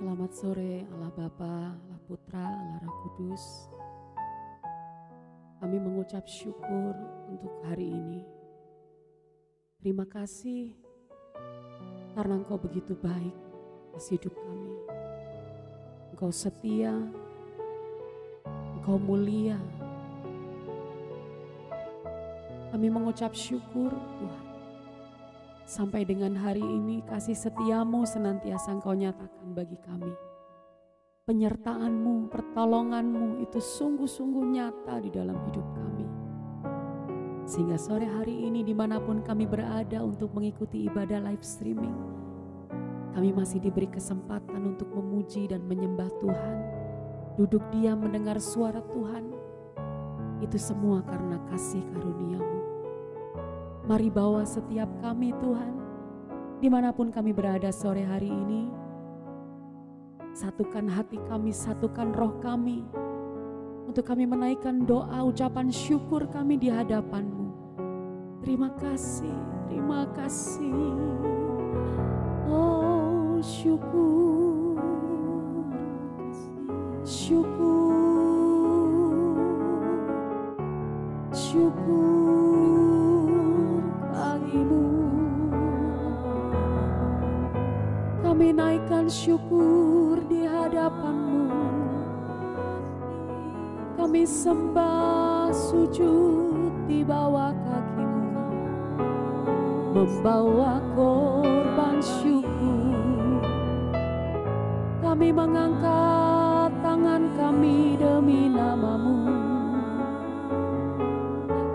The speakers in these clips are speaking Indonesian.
Selamat sore Allah Bapa, Allah Putra, Allah Roh Kudus. Kami mengucap syukur untuk hari ini. Terima kasih karena Engkau begitu baik atas hidup kami. Engkau setia, Engkau mulia. Kami mengucap syukur Tuhan. Sampai dengan hari ini kasih setiamu senantiasa Engkau nyatakan bagi kami. Penyertaanmu, pertolonganmu itu sungguh-sungguh nyata di dalam hidup kami. Sehingga sore hari ini dimanapun kami berada untuk mengikuti ibadah live streaming, kami masih diberi kesempatan untuk memuji dan menyembah Tuhan. Duduk diam mendengar suara Tuhan. Itu semua karena kasih karunia-Mu. Mari bawa setiap kami Tuhan, dimanapun kami berada sore hari ini. Satukan hati kami, satukan roh kami, untuk kami menaikkan doa ucapan syukur kami di hadapan-Mu. Terima kasih, terima kasih. Oh syukur, syukur, syukur. Kami naikkan syukur di hadapan-Mu. Kami sembah sujud di bawah kaki-Mu, membawa korban syukur. Kami mengangkat tangan kami demi nama-Mu.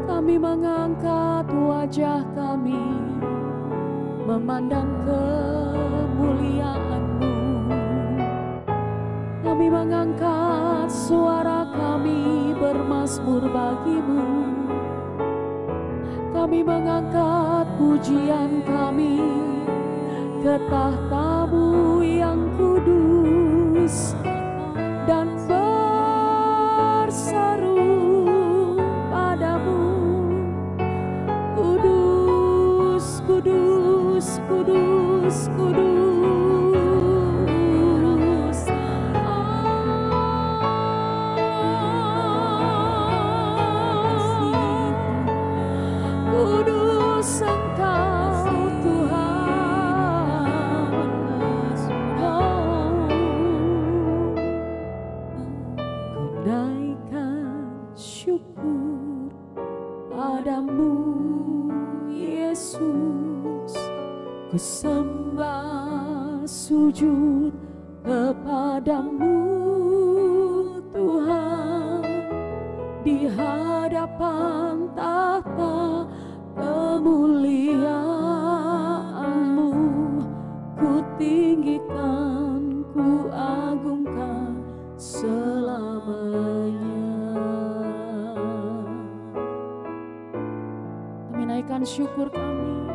Kami mengangkat wajah kami, memandang kemuliaan-Mu. Kami mengangkat suara kami bermazmur bagi-Mu. Kami mengangkat pujian kami ke tahta-Mu yang kudus dan berseru padamu, Kudus, Kudus, Kudus, Kudus. Kudus Engkau Tuhan. Ku naikkan syukur padamu Yesus. Ku sembah sujud kepadamu Tuhan, di hadapan tahta kemuliaan-Mu. Ku tinggikan, ku agungkan selamanya. Kami naikkan syukur kami.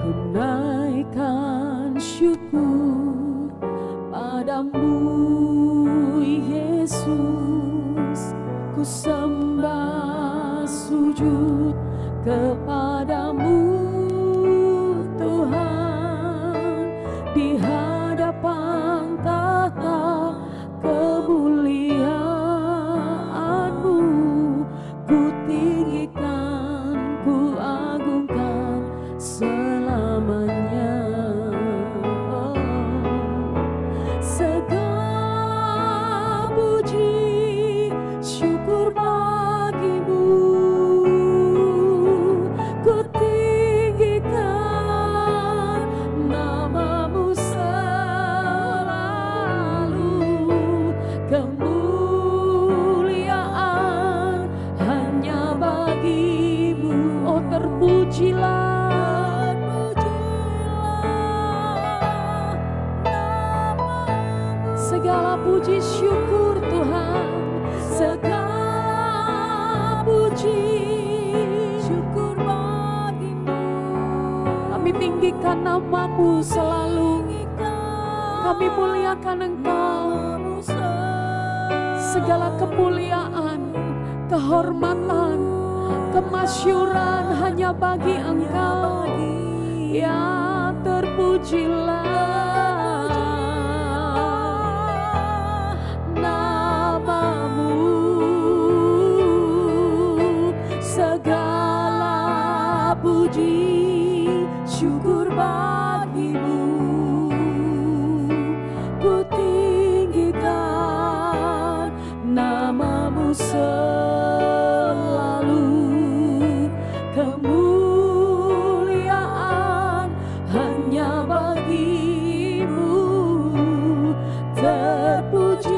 Ku naikkan syukur padamu Yesus. Ku sembah sujud kepadamu Tuhan, di hadapan tahta kemuliaan-Mu. Ku tinggikan, ku agungkan selamanya. Segala puji syukur bagi-Mu. Ku tinggikan nama-Mu selalu. Kemuliaan hanya bagi-Mu. Oh terpujilah, segala puji syukur Tuhan, segala puji syukur bagi-Mu. Kami tinggikan nama-Mu selalu, kami muliakan Engkau. Segala kemuliaan, kehormatan, kemasyuran hanya bagi Engkau. Ya terpujilah bagimu. Ku tinggikan namamu selalu, kemuliaan hanya bagimu. Terpujilah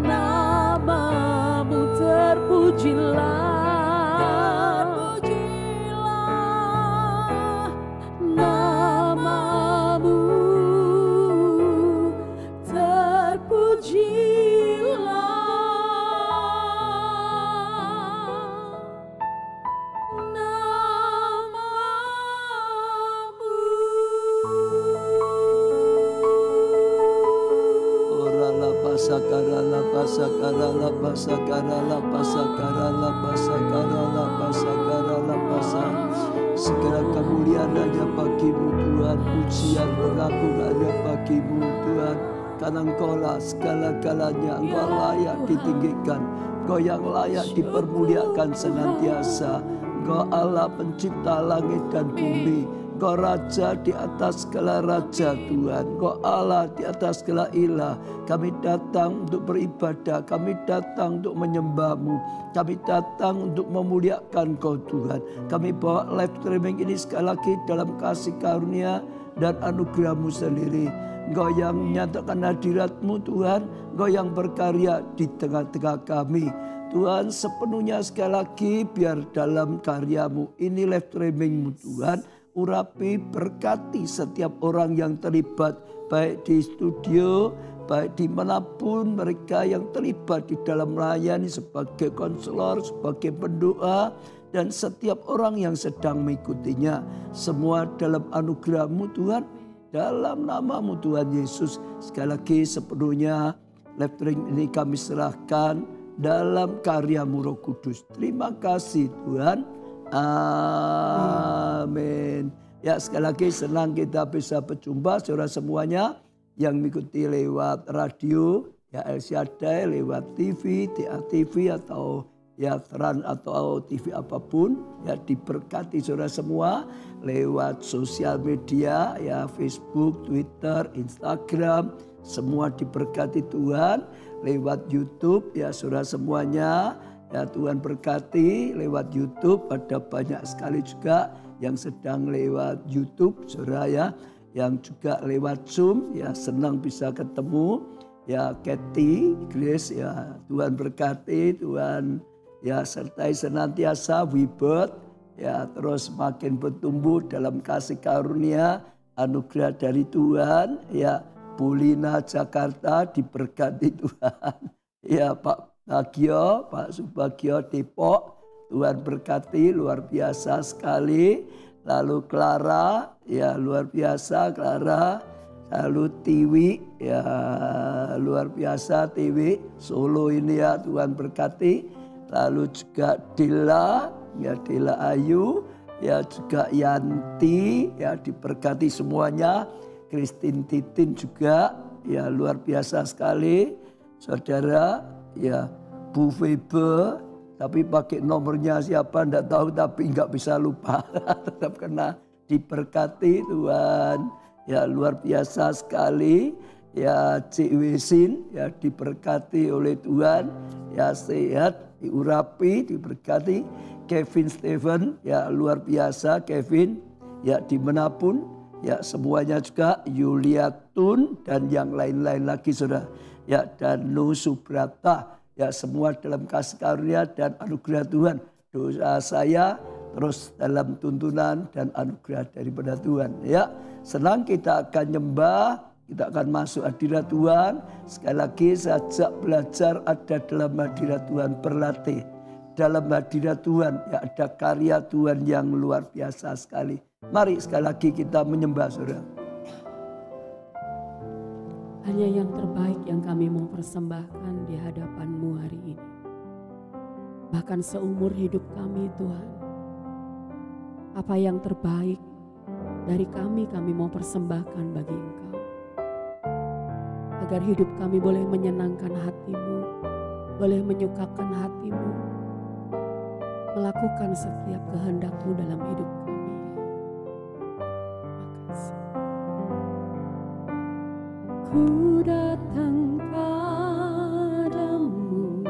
namamu, terpujilah, terpujilah namamu, terpujilah Segala kemuliaan hanya bagimu Tuhan, pujian pengakuan hanya bagimu Tuhan. Karena Engkaulah segala-galanya, Engkau layak ditinggikan, Engkau yang layak dipermuliakan senantiasa. Engkau Allah pencipta langit dan bumi, Engkau Raja di atas segala raja Tuhan. Engkau Allah di atas segala ilah. Kami datang untuk beribadah, kami datang untuk menyembah-Mu, kami datang untuk memuliakan Kau Tuhan. Kami bawa live streaming ini sekali lagi dalam kasih karunia dan anugerah-Mu sendiri. Engkau yang menyatakan hadirat-Mu Tuhan, Engkau yang berkarya di tengah-tengah kami. Tuhan sepenuhnya sekali lagi biar dalam karya-Mu ini live streaming-Mu Tuhan, urapi berkati setiap orang yang terlibat baik di studio, baik dimanapun mereka yang terlibat di dalam melayani sebagai konselor, sebagai pendoa, dan setiap orang yang sedang mengikutinya. Semua dalam anugerah-Mu Tuhan, dalam nama-Mu Tuhan Yesus. Sekali lagi sepenuhnya live streaming ini kami serahkan dalam karya-Mu Roh Kudus. Terima kasih Tuhan. Amin. Ya, sekali lagi senang kita bisa berjumpa saudara semuanya yang mengikuti lewat radio, ya El Shaddai, lewat TV, TATV atau ya Trans atau TV apapun, ya diberkati saudara semua lewat sosial media, ya Facebook, Twitter, Instagram, semua diberkati Tuhan. Lewat YouTube, ya saudara semuanya, ya Tuhan berkati lewat YouTube. Ada banyak sekali juga yang sedang lewat YouTube saudara ya, yang juga lewat Zoom, ya senang bisa ketemu ya Kathy, Grace, ya Tuhan berkati, Tuhan ya sertai senantiasa Wibert, ya terus makin bertumbuh dalam kasih karunia anugerah dari Tuhan. Ya Bulina Jakarta diberkati Tuhan, ya Pak Bagio, Pak Subagio Depok, Tuhan berkati luar biasa sekali. Lalu Clara, ya luar biasa Clara. Lalu Tiwi, ya luar biasa Tiwi, Solo ini ya Tuhan berkati. Lalu juga Dila, ya Dila Ayu, ya juga Yanti, ya diberkati semuanya. Christine Titin juga, ya luar biasa sekali. Saudara, ya Bu Febe, tapi pakai nomornya siapa enggak tahu, tapi enggak bisa lupa. Tetap kena diberkati Tuhan. Ya luar biasa sekali. Ya Cik Wesin, ya diberkati oleh Tuhan. Ya sehat, diurapi, diberkati. Kevin Steven, ya luar biasa Kevin. Ya dimanapun, ya semuanya juga. Yulia Tun dan yang lain-lain lagi saudara. Ya Danu Subrata. Ya semua dalam kasih karunia dan anugerah Tuhan. Doa saya terus dalam tuntunan dan anugerah daripada Tuhan. Ya senang kita akan nyembah, kita akan masuk hadirat Tuhan. Sekali lagi sajak belajar ada dalam hadirat Tuhan, berlatih dalam hadirat Tuhan. Ya ada karya Tuhan yang luar biasa sekali. Mari sekali lagi kita menyembah saudara. Hanya yang terbaik yang kami mau persembahkan di hadapan-Mu hari ini. Bahkan seumur hidup kami Tuhan. Apa yang terbaik dari kami mau persembahkan bagi Engkau. Agar hidup kami boleh menyenangkan hati-Mu, boleh menyukakan hati-Mu, melakukan setiap kehendak-Mu dalam hidup kami. Ku datang padamu,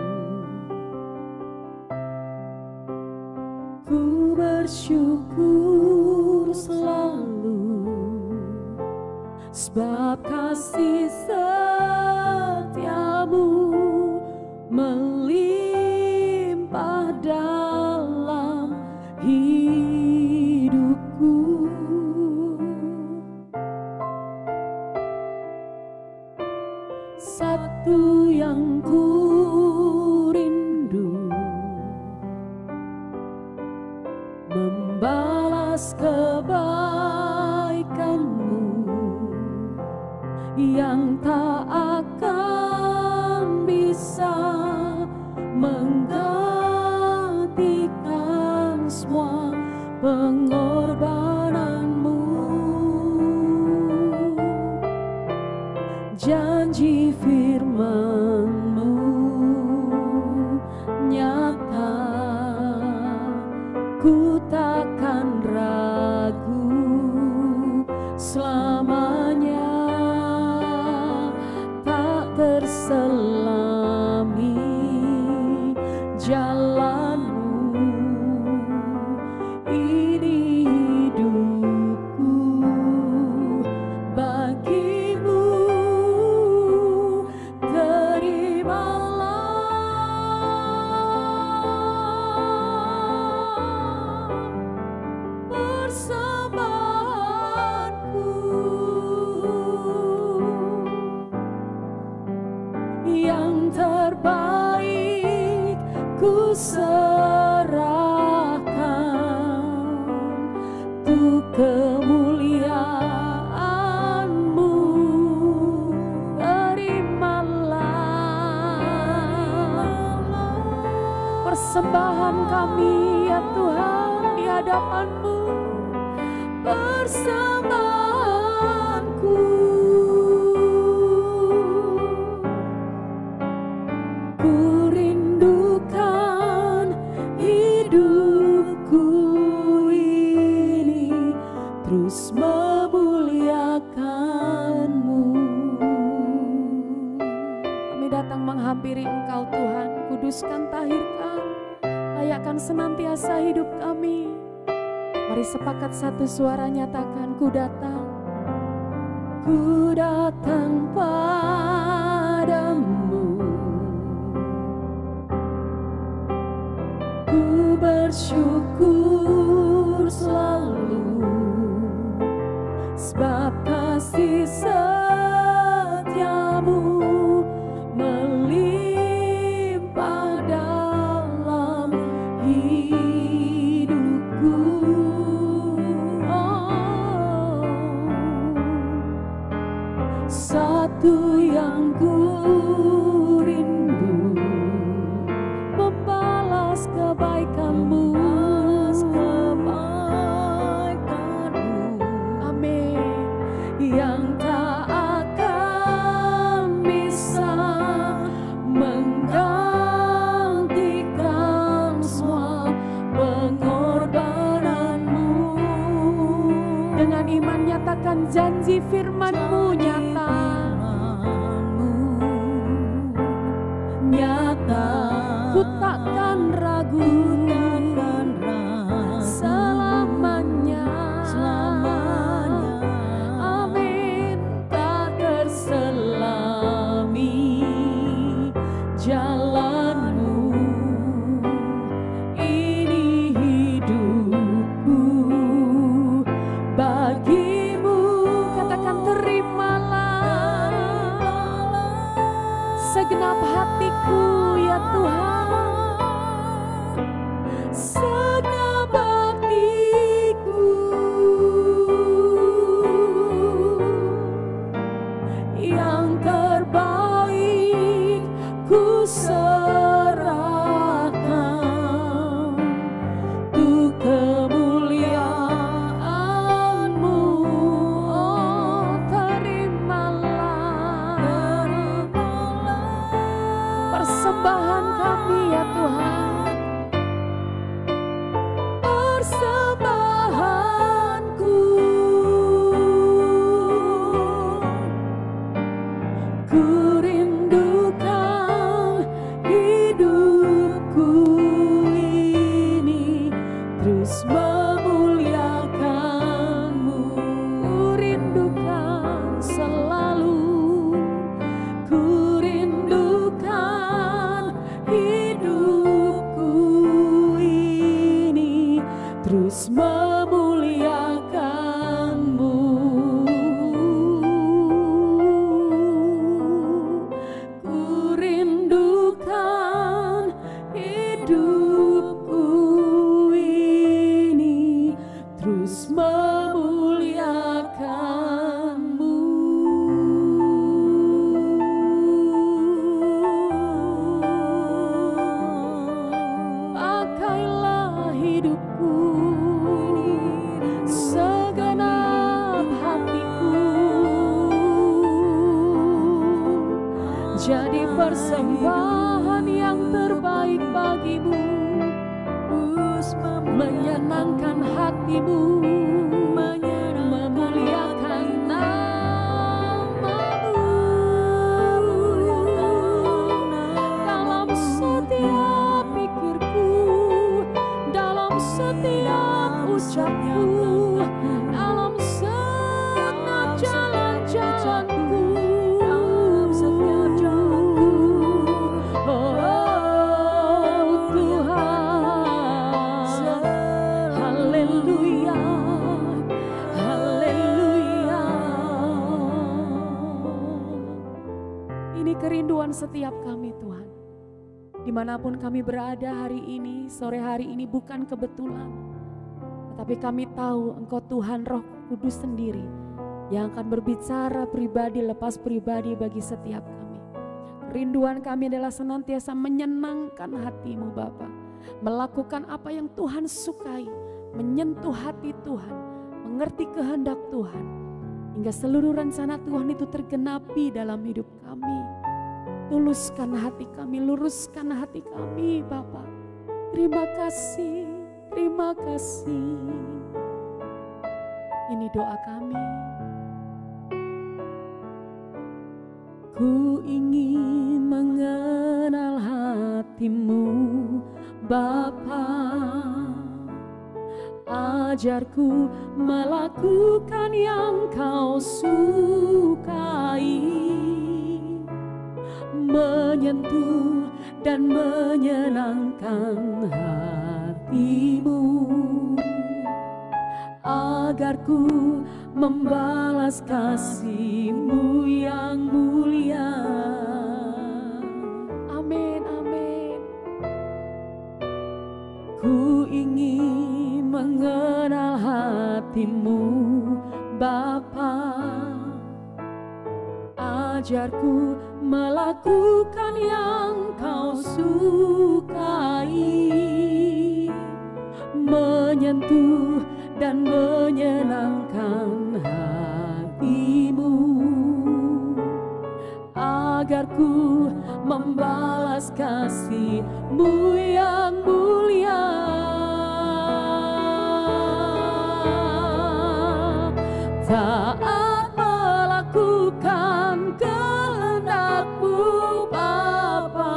ku bersyukur selalu, sebab kasih setiamu melimpah dalam hidupku. Satu yang ku rindu, membalas kebaikanmu yang tak akan bisa menggantikan semua pengorbananmu. Janji firman-Mu nyata, ku takkan ragu selamanya, tak terselami jalan-Mu. Ini hidupku bagi-Mu, yang terbaik ku serahkan, untuk kemuliaan-Mu. Terimalah persembahan kami ya Tuhan di hadapan-Mu, persembahanku. Ku rindukan hidupku ini terus memuliakan-Mu. Kami datang menghampiri Engkau Tuhan, kuduskan, tahirkan, layakkan senantiasa hidup kami. Mari sepakat satu suara nyatakan, ku datang padamu, ku bersyukur selalu, sebab kasih setiamu melimpah dalam hidupku. Oh, satu yang ku rindu, membalas kebaikan-Mu. Amin. Yang tak akan bisa menggantikan semua pengorbanan-Mu. Dengan iman nyatakan janji firman-Mu nyata, nyata. Ku takkan ragu selamanya, amin. Tak terselami jalan-Mu. Ini hidupku bagi-Mu. Katakan terimalah segenap hatiku ya Tuhan, segenap hatiku yang terbaik ku serahkan, untuk kemuliaan-Mu. Oh, terimalah persembahan kami ya Tuhan, persembahanku. jadi persembahan yang terbaik bagimu, menyenangkan hatimu, memuliakan namamu. Dalam setiap pikirku, dalam setiap ucapku, dalam setiap jalan-jalanku, dalam setiap jalanku, oh Tuhan, haleluya, haleluya. Ini kerinduan setiap kami Tuhan. Dimanapun kami berada hari ini, sore hari ini bukan kebetulan. Tetapi kami tahu Engkau Tuhan Roh Kudus sendiri yang akan berbicara pribadi lepas pribadi bagi setiap kami. Kerinduan kami adalah senantiasa menyenangkan hati-Mu Bapa, melakukan apa yang Tuhan sukai, menyentuh hati Tuhan, mengerti kehendak Tuhan, hingga seluruh rencana Tuhan itu tergenapi dalam hidup kami. Tuluskan hati kami, luruskan hati kami Bapa. Terima kasih, terima kasih. Ini doa kami. Ku ingin mengenal hati-Mu Bapa. Ajarku melakukan yang Kau sukai, menyentuh dan menyenangkan hati-Mu, agar ku membalas kasih-Mu yang mulia. Amin, amin. Ku ingin mengenal hati-Mu Bapa. Ajarku melakukan yang Kau sukai, menyentuh dan menyenangkan hati-Mu, agar ku membalas kasih-Mu yang mulia. Taat melakukan kehendak-Mu Bapa,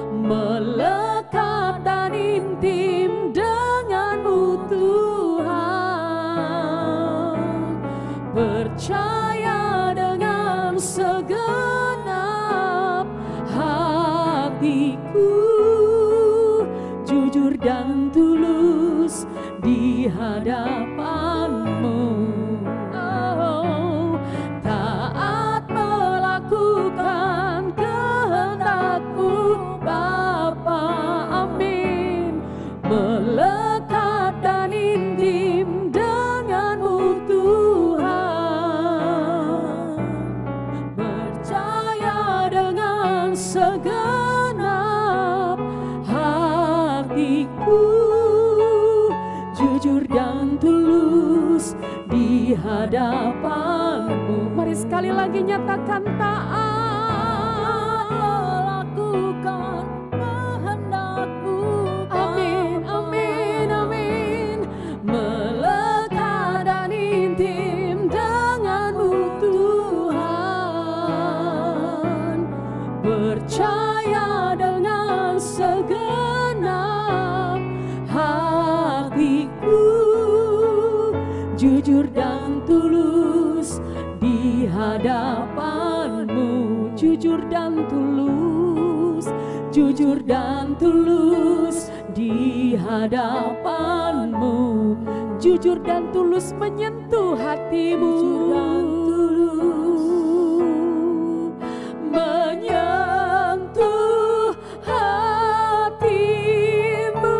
melekat dan intim dengan-Mu Tuhan, percaya dengan segenap hatiku, jujur dan tulus di hadapan-Mu. Oh, taat melakukan kehendak-Mu Bapa, amin. Melekat dan intim dengan-Mu Tuhan, percaya dengan segenap hatiku, jujur dan tulus di hadapan-Mu. Mari sekali lagi nyatakan, taat melakukan kehendak-Mu. Amin, amin, amin. Melekat dan intim dengan-Mu Tuhan, percaya dengan segenap hatiku, jujur dan tulus di hadapan-Mu. Jujur dan tulus, jujur dan tulus di hadapan-Mu. Jujur dan tulus menyentuh hati-Mu. Menyentuh hati-Mu.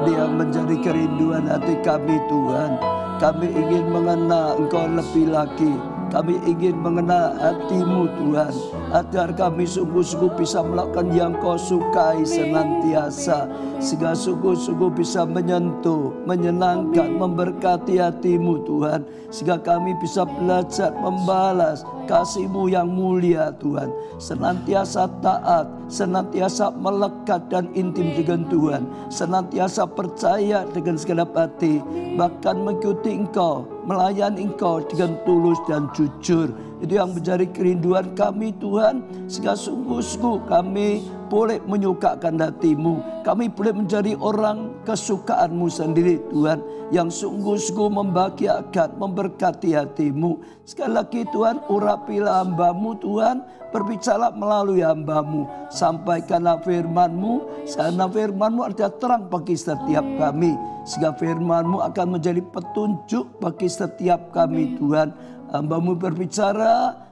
Dia menjadi kerinduan hati kami Tuhan. Kami ingin mengenal Engkau lebih lagi. Kami ingin mengenal hati-Mu Tuhan, agar kami sungguh-sungguh bisa melakukan yang Kau sukai senantiasa, sehingga sungguh-sungguh bisa menyentuh, menyenangkan, memberkati hati-Mu Tuhan, sehingga kami bisa belajar membalas kasih-Mu yang mulia Tuhan, senantiasa taat, senantiasa melekat dan intim dengan Tuhan, senantiasa percaya dengan segenap hati, bahkan mengikuti Engkau, melayani Engkau dengan tulus dan jujur. Itu yang menjadi kerinduan kami Tuhan, sehingga sungguh-sungguh kami boleh menyukakan hati-Mu. Kami boleh menjadi orang kesukaan-Mu sendiri Tuhan, yang sungguh-sungguh membahagiakan, memberkati hati-Mu. Sekali lagi Tuhan, urapilah hamba-Mu Tuhan, berbicara melalui hamba-Mu, sampaikanlah firman-Mu, karena firman-Mu adalah terang bagi setiap kami, sehingga firman-Mu akan menjadi petunjuk bagi setiap kami Tuhan. Hamba-Mu berbicara,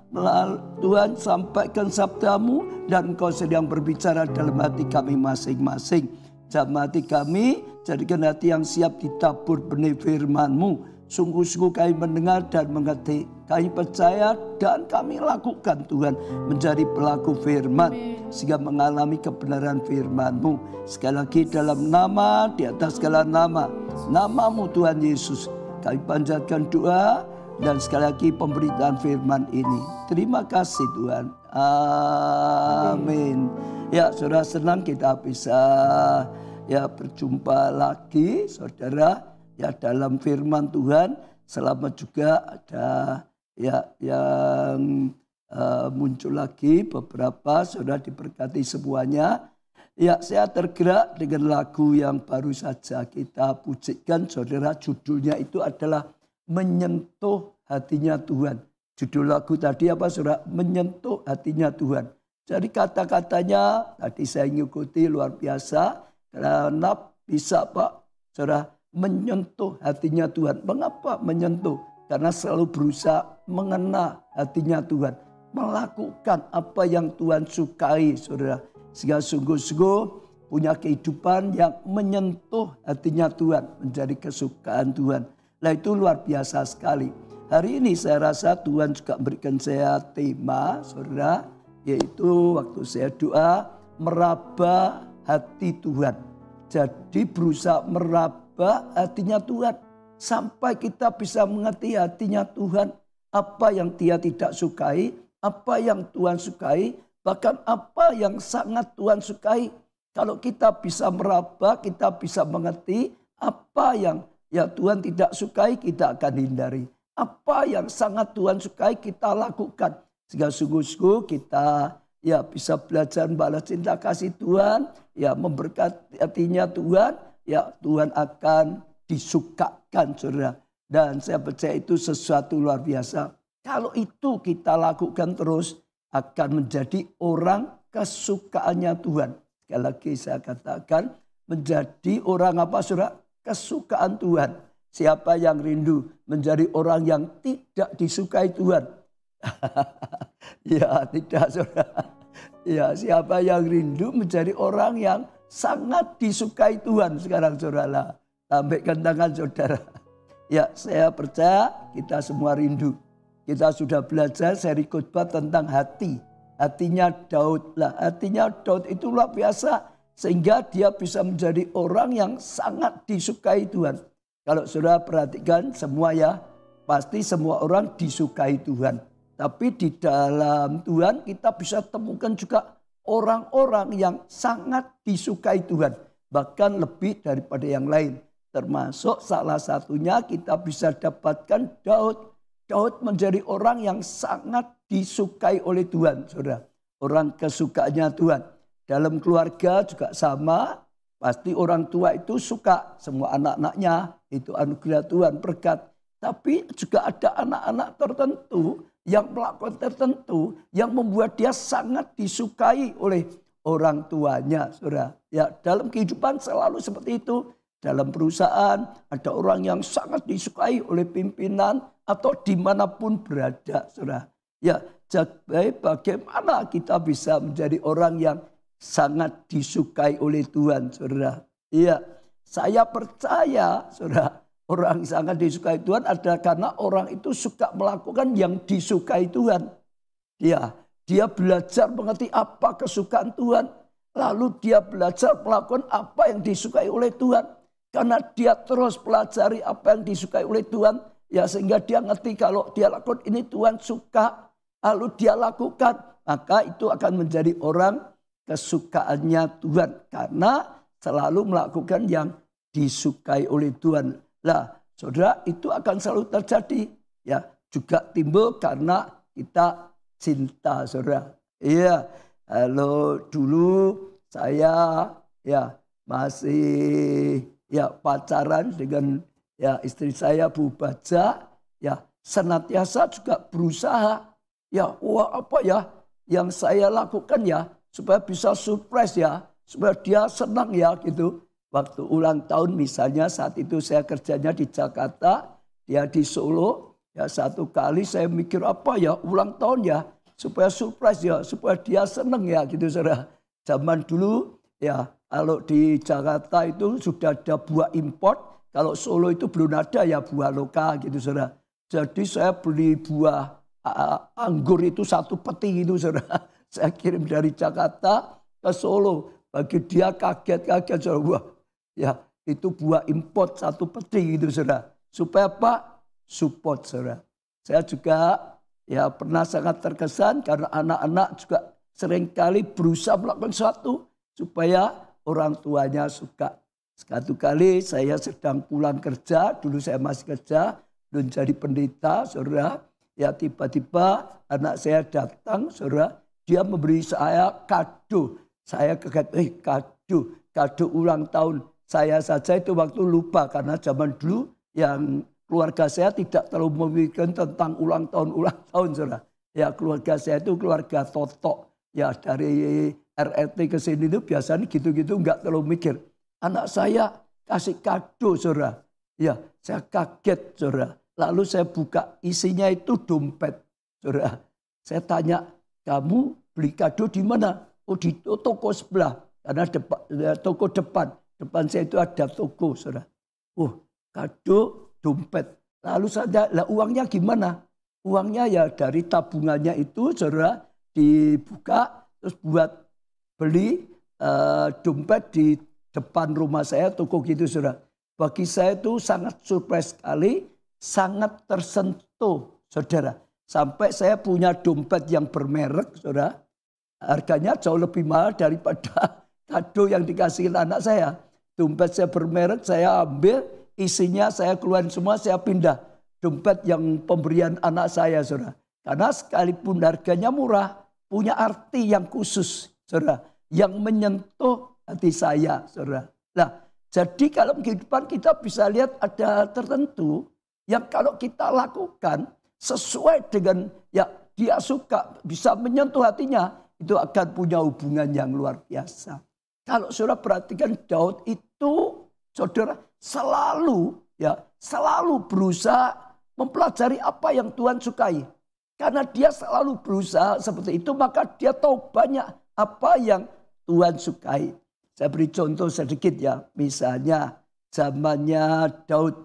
Tuhan sampaikan sabda-Mu, dan Engkau sedang berbicara dalam hati kami masing-masing. Jamah hati kami, jadikan hati yang siap ditabur benih firman-Mu. Sungguh-sungguh kami mendengar dan mengerti, kami percaya dan kami lakukan Tuhan, menjadi pelaku firman, sehingga mengalami kebenaran firman-Mu. Sekali lagi dalam nama, di atas segala nama, nama-Mu Tuhan Yesus, kami panjatkan doa dan sekali lagi pemberitaan firman ini. Terima kasih Tuhan. Amin. Ya, saudara, senang kita bisa berjumpa lagi saudara dalam firman Tuhan. Selamat juga ada yang muncul lagi beberapa, saudara diberkati semuanya. Ya, saya tergerak dengan lagu yang baru saja kita pujikan saudara. Judulnya itu adalah Menyentuh Hatinya Tuhan. Judul lagu tadi apa saudara? Menyentuh hatinya Tuhan. Jadi kata-katanya tadi saya ngikuti luar biasa. Karena bisa Pak saudara menyentuh hatinya Tuhan. Mengapa menyentuh? Karena selalu berusaha mengenal hatinya Tuhan. Melakukan apa yang Tuhan sukai saudara. Sehingga sungguh-sungguh punya kehidupan yang menyentuh hatinya Tuhan. Menjadi kesukaan Tuhan. Nah itu luar biasa sekali. Hari ini saya rasa Tuhan juga memberikan saya tema saudara. Yaitu waktu saya doa meraba hati Tuhan. Jadi berusaha meraba hatinya Tuhan. Sampai kita bisa mengerti hatinya Tuhan. Apa yang Dia tidak sukai. Apa yang Tuhan sukai. Bahkan apa yang sangat Tuhan sukai. Kalau kita bisa meraba, kita bisa mengerti apa yang Tuhan tidak sukai, kita akan hindari. Apa yang sangat Tuhan sukai, kita lakukan. Sehingga sungguh-sungguh kita bisa belajar balas cinta kasih Tuhan. Memberkati hatinya Tuhan. Tuhan akan disukakan saudara. Dan saya percaya itu sesuatu luar biasa. Kalau itu kita lakukan terus, akan menjadi orang kesukaannya Tuhan. Sekali lagi saya katakan, menjadi orang apa saudara? Kesukaan Tuhan. Siapa yang rindu menjadi orang yang tidak disukai Tuhan? Ya tidak saudara. Ya siapa yang rindu menjadi orang yang sangat disukai Tuhan sekarang saudara. Tampilkan tangan saudara. Ya saya percaya kita semua rindu. Kita sudah belajar seri khotbah tentang hati. Hatinya Daud. Hatinya Daud itu luar biasa. Sehingga dia bisa menjadi orang yang sangat disukai Tuhan. Kalau saudara perhatikan semua pasti semua orang disukai Tuhan. Tapi di dalam Tuhan kita bisa temukan juga orang-orang yang sangat disukai Tuhan. Bahkan lebih daripada yang lain. Termasuk salah satunya kita bisa dapatkan Daud. Daud menjadi orang yang sangat disukai oleh Tuhan. Saudara. Orang kesukaannya Tuhan. Dalam keluarga juga sama, pasti orang tua itu suka semua anak-anaknya, itu anugerah Tuhan, berkat. Tapi juga ada anak-anak tertentu yang melakukan tertentu yang membuat dia sangat disukai oleh orang tuanya. Saudara. Dalam kehidupan selalu seperti itu. Dalam perusahaan ada orang yang sangat disukai oleh pimpinan atau dimanapun berada. Saudara. Bagaimana kita bisa menjadi orang yang sangat disukai oleh Tuhan, saudara. Iya, saya percaya, saudara, orang sangat disukai Tuhan adalah karena orang itu suka melakukan yang disukai Tuhan. Dia belajar mengerti apa kesukaan Tuhan. Lalu dia belajar melakukan apa yang disukai oleh Tuhan. Karena dia terus pelajari apa yang disukai oleh Tuhan. Ya, sehingga dia ngerti kalau dia lakukan ini Tuhan suka. Lalu dia lakukan. Maka itu akan menjadi orang kesukaannya Tuhan. Karena selalu melakukan yang disukai oleh Tuhan. Lah, saudara, itu akan selalu terjadi. Ya, juga timbul karena kita cinta, saudara. Iya, kalau dulu saya masih pacaran dengan istri saya Bu Baja, senantiasa juga berusaha yang saya lakukan supaya bisa surprise supaya dia senang gitu. Waktu ulang tahun misalnya saat itu saya kerjanya di Jakarta, dia di Solo. Satu kali saya mikir ulang tahun supaya surprise supaya dia senang gitu saudara. Zaman dulu kalau di Jakarta itu sudah ada buah import, kalau Solo itu belum ada buah lokal gitu saudara. Jadi saya beli buah anggur itu 1 peti itu saudara. Saya kirim dari Jakarta ke Solo. Bagi dia kaget saudara. Itu buah import 1 peti gitu saudara. Supaya apa? Support saudara. Saya juga pernah sangat terkesan karena anak-anak juga seringkali berusaha melakukan sesuatu supaya orang tuanya suka. Satu kali saya sedang pulang kerja, dulu saya masih kerja, belum jadi pendeta saudara. Tiba-tiba anak saya datang saudara, dia memberi saya kado. Saya kaget, kado ulang tahun. Saya saja itu waktu lupa karena zaman dulu yang keluarga saya tidak terlalu memikirkan tentang ulang tahun saudara. Keluarga saya itu keluarga totok. Dari RRT ke sini itu biasanya gitu-gitu nggak terlalu mikir. Anak saya kasih kado saudara. Saya kaget saudara. Lalu saya buka isinya itu dompet saudara. Saya tanya, kamu beli kado di mana? Oh, di toko sebelah. Karena toko depan saya itu ada toko saudara. Kado dompet. Lalu saya, uangnya gimana? Uangnya dari tabungannya itu saudara dibuka terus buat beli dompet di depan rumah saya, toko gitu saudara. Bagi saya itu sangat surprise sekali, sangat tersentuh saudara. Sampai saya punya dompet yang bermerek saudara. Harganya jauh lebih mahal daripada kado yang dikasihin anak saya. Dompet saya bermerek, saya ambil, isinya saya keluarin semua, saya pindah. Dompet yang pemberian anak saya, saudara. Karena sekalipun harganya murah, punya arti yang khusus, saudara. Yang menyentuh hati saya, saudara. Nah, jadi kalau kehidupan kita bisa lihat ada tertentu yang kalau kita lakukan sesuai dengan dia suka, bisa menyentuh hatinya, itu akan punya hubungan yang luar biasa. Kalau saudara perhatikan Daud itu, saudara selalu berusaha mempelajari apa yang Tuhan sukai. Karena dia selalu berusaha seperti itu, maka dia tahu banyak apa yang Tuhan sukai. Saya beri contoh sedikit misalnya zamannya Daud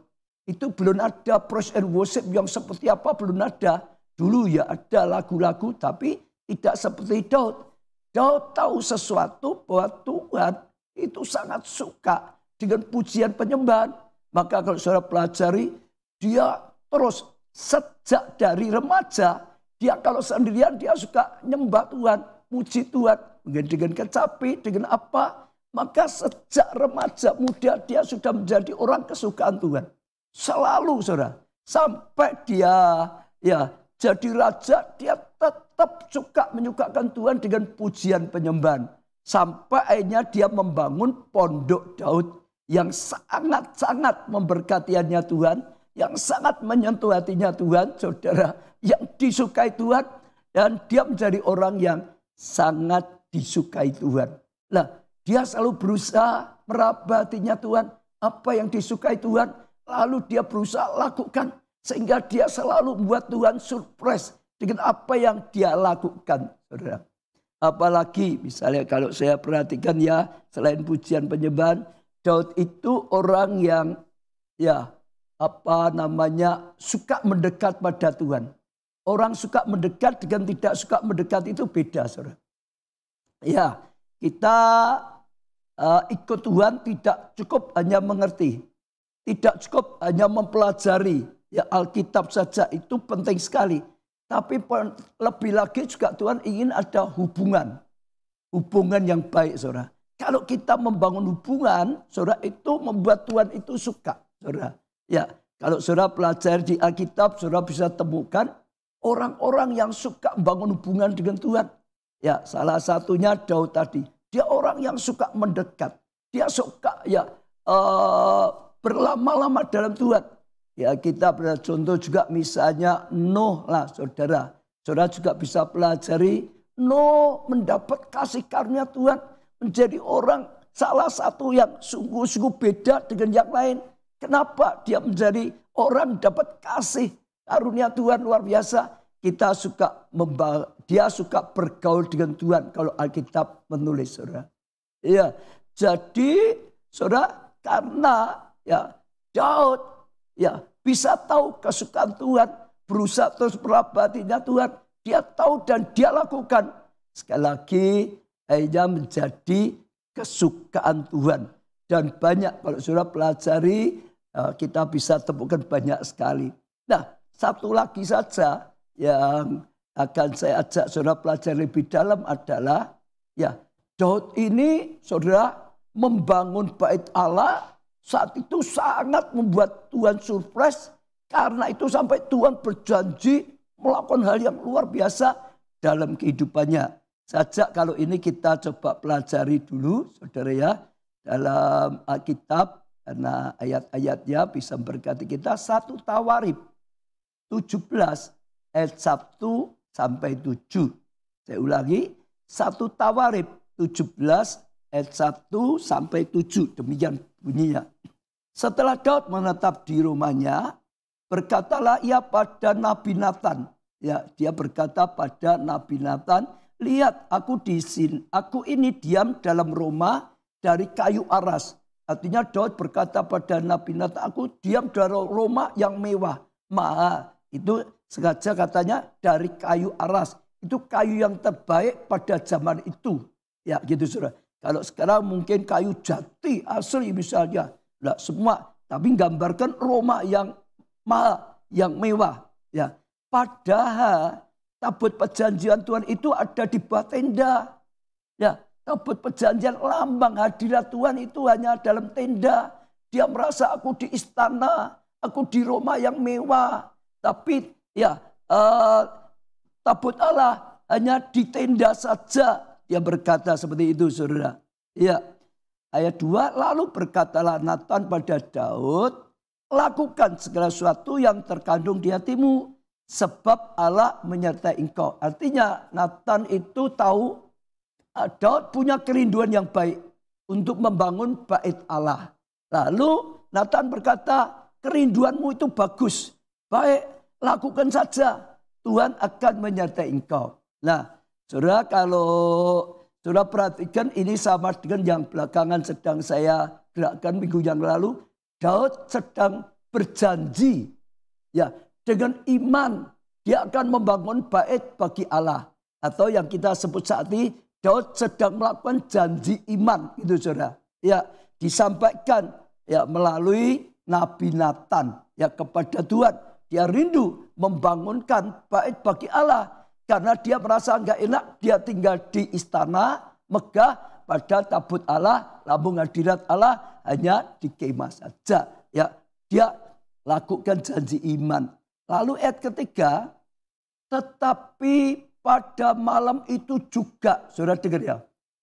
itu belum ada praise and worship yang seperti apa, belum ada. Dulu ada lagu-lagu tapi tidak seperti Daud. Daud tahu sesuatu bahwa Tuhan itu sangat suka dengan pujian penyembahan. Maka kalau saudara pelajari, dia terus sejak dari remaja, dia kalau sendirian dia suka nyembah Tuhan, puji Tuhan. Mungkin dengan kecapi, dengan apa. Maka sejak remaja muda dia sudah menjadi orang kesukaan Tuhan. Selalu saudara. Sampai dia jadi raja, dia tetap suka menyukakan Tuhan dengan pujian penyembahan. Sampai akhirnya dia membangun pondok Daud yang sangat-sangat memberkatiannya Tuhan. Yang sangat menyentuh hatinya Tuhan, saudara. Yang disukai Tuhan. Dan dia menjadi orang yang sangat disukai Tuhan. Nah, dia selalu berusaha meraba hatinya Tuhan. Apa yang disukai Tuhan, lalu dia berusaha lakukan. Sehingga dia selalu membuat Tuhan surprise dengan apa yang dia lakukan, saudara. Apalagi misalnya kalau saya perhatikan selain pujian penyembahan, Daud itu orang yang suka mendekat pada Tuhan. Orang suka mendekat dengan tidak suka mendekat itu beda, saudara. Ya, kita ikut Tuhan tidak cukup hanya mengerti, tidak cukup hanya mempelajari. Ya, Alkitab saja itu penting sekali. Tapi lebih lagi juga Tuhan ingin ada hubungan yang baik, saudara. Kalau kita membangun hubungan, saudara, itu membuat Tuhan itu suka, saudara. Ya, kalau saudara pelajari di Alkitab, saudara bisa temukan orang-orang yang suka membangun hubungan dengan Tuhan. Ya, salah satunya Daud tadi. Dia orang yang suka mendekat. Dia suka berlama-lama dalam Tuhan. Ya, kita pada contoh juga misalnya Nuh lah, saudara. Saudara juga bisa pelajari Nuh mendapat kasih karunia Tuhan. Menjadi orang salah satu yang sungguh-sungguh beda dengan yang lain. Kenapa dia menjadi orang dapat kasih karunia Tuhan luar biasa? Dia suka bergaul dengan Tuhan kalau Alkitab menulis, saudara. Ya, jadi saudara, karena ya Daud ya bisa tahu kesukaan Tuhan, berusaha terus merabatinya Tuhan, dia tahu dan dia lakukan. Sekali lagi, akhirnya menjadi kesukaan Tuhan. Dan banyak kalau saudara pelajari, kita bisa temukan banyak sekali. Nah, satu lagi saja yang akan saya ajak saudara pelajari lebih dalam adalah ya Daud ini, saudara, membangun bait Allah saat itu sangat membuat Tuhan surprise. Karena itu sampai Tuhan berjanji melakukan hal yang luar biasa dalam kehidupannya. Sajak kalau ini kita coba pelajari dulu, saudara ya, dalam Alkitab, karena ayat-ayatnya bisa memberkati kita. 1 Tawarikh 17 ayat 1 sampai 7. Saya ulangi, 1 Tawarikh 17 ayat 1 sampai 7. Demikian bunyinya. Setelah Daud menetap di rumahnya, berkatalah ia pada Nabi Natan. Ya, dia berkata pada Nabi Natan, lihat aku di sini, aku ini diam dalam rumah dari kayu aras. Artinya Daud berkata pada Nabi Natan, aku diam dalam rumah yang mewah. Itu sengaja katanya dari kayu aras. Itu kayu yang terbaik pada zaman itu. Ya gitu saudara. Kalau sekarang mungkin kayu jati asli misalnya. Nah, semua. Tapi gambarkan rumah yang mahal, yang mewah. Ya. Padahal tabut perjanjian Tuhan itu ada di bawah tenda. Ya, tabut perjanjian lambang hadirat Tuhan itu hanya dalam tenda. Dia merasa aku di istana, aku di rumah yang mewah. Tapi ya tabut Allah hanya di tenda saja. Dia berkata seperti itu, saudara. Ya, ayat 2, lalu berkatalah Natan pada Daud, lakukan segala sesuatu yang terkandung di hatimu, sebab Allah menyertai engkau. Artinya Natan itu tahu Daud punya kerinduan yang baik untuk membangun bait Allah. Lalu Natan berkata, kerinduanmu itu bagus. Baik, lakukan saja. Tuhan akan menyertai engkau. Nah, saudara, kalau saudara perhatikan, ini sama dengan yang belakangan sedang saya gerakkan minggu yang lalu. Daud sedang berjanji, ya, dengan iman dia akan membangun bait bagi Allah. Atau yang kita sebut saat ini, Daud sedang melakukan janji iman, gitu saudara. Ya, disampaikan ya melalui Nabi Natan ya kepada Tuhan. Dia rindu membangunkan bait bagi Allah karena dia merasa enggak enak dia tinggal di istana megah pada tabut Allah, lambung hadirat Allah hanya di kemah saja. Ya, dia lakukan janji iman. Lalu ayat ketiga, tetapi pada malam itu juga, saudara dengar ya.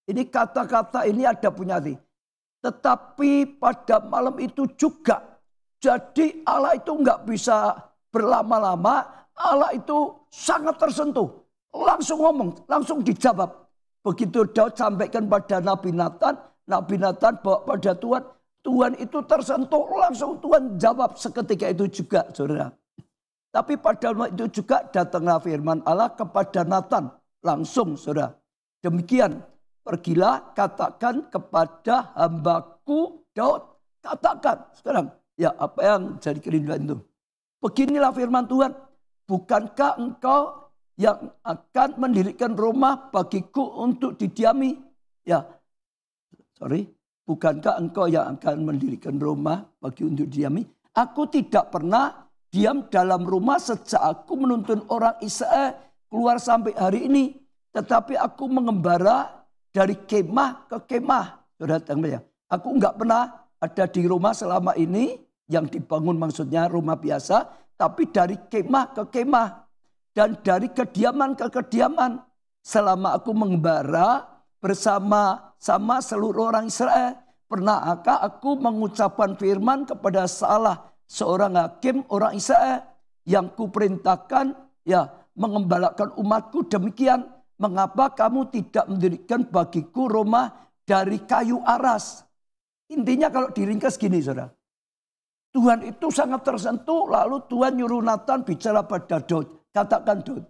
Ini kata-kata ini ada punya arti. Tetapi pada malam itu juga. Jadi Allah itu enggak bisa berlama-lama. Allah itu sangat tersentuh. Langsung ngomong, langsung dijawab. Begitu Daud sampaikan pada Nabi Natan bawa pada Tuhan. Tuhan itu tersentuh, langsung Tuhan jawab seketika itu juga, saudara. Tapi pada waktu itu juga datanglah firman Allah kepada Natan. Langsung, saudara. Demikian, pergilah katakan kepada hambaku Daud. Katakan sekarang, Ya, apa yang jadi kerinduan itu? Beginilah firman Tuhan, bukankah engkau yang akan mendirikan rumah bagiku untuk didiami? Ya, bukankah engkau yang akan mendirikan rumah bagi untuk didiami? Aku tidak pernah diam dalam rumah sejak aku menuntun orang Israel keluar sampai hari ini. Tetapi aku mengembara dari kemah ke kemah. Saudara, aku enggak pernah ada di rumah selama ini yang dibangun, maksudnya rumah biasa, tapi dari kemah ke kemah dan dari kediaman ke kediaman. Selama aku mengembara bersama-sama seluruh orang Israel, pernahkah aku mengucapkan firman kepada salah seorang hakim orang Israel yang kuperintahkan ya mengembalakan umatku demikian? Mengapa kamu tidak mendirikan bagiku rumah dari kayu aras? Intinya kalau diringkas gini, saudara. Tuhan itu sangat tersentuh, lalu Tuhan nyuruh Nathan bicara pada Daud. Katakan Daud,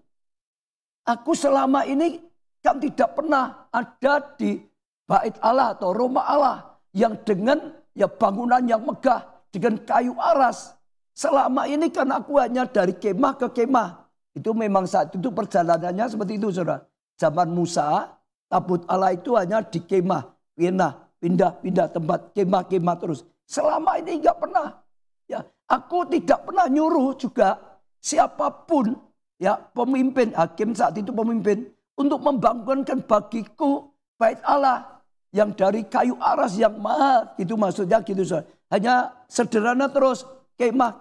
aku selama ini kan tidak pernah ada di bait Allah atau rumah Allah yang dengan ya bangunan yang megah dengan kayu aras. Selama ini kan aku hanya dari kemah ke kemah. Itu memang saat itu perjalanannya seperti itu, saudara. Zaman Musa, tabut Allah itu hanya di kemah, pindah tempat, kemah terus. Selama ini enggak pernah. Ya, aku tidak pernah nyuruh juga siapapun ya pemimpin, hakim saat itu pemimpin untuk membangunkan bagiku bait Allah yang dari kayu aras yang mahal. Itu maksudnya gitu, saudara. Hanya sederhana terus kemah.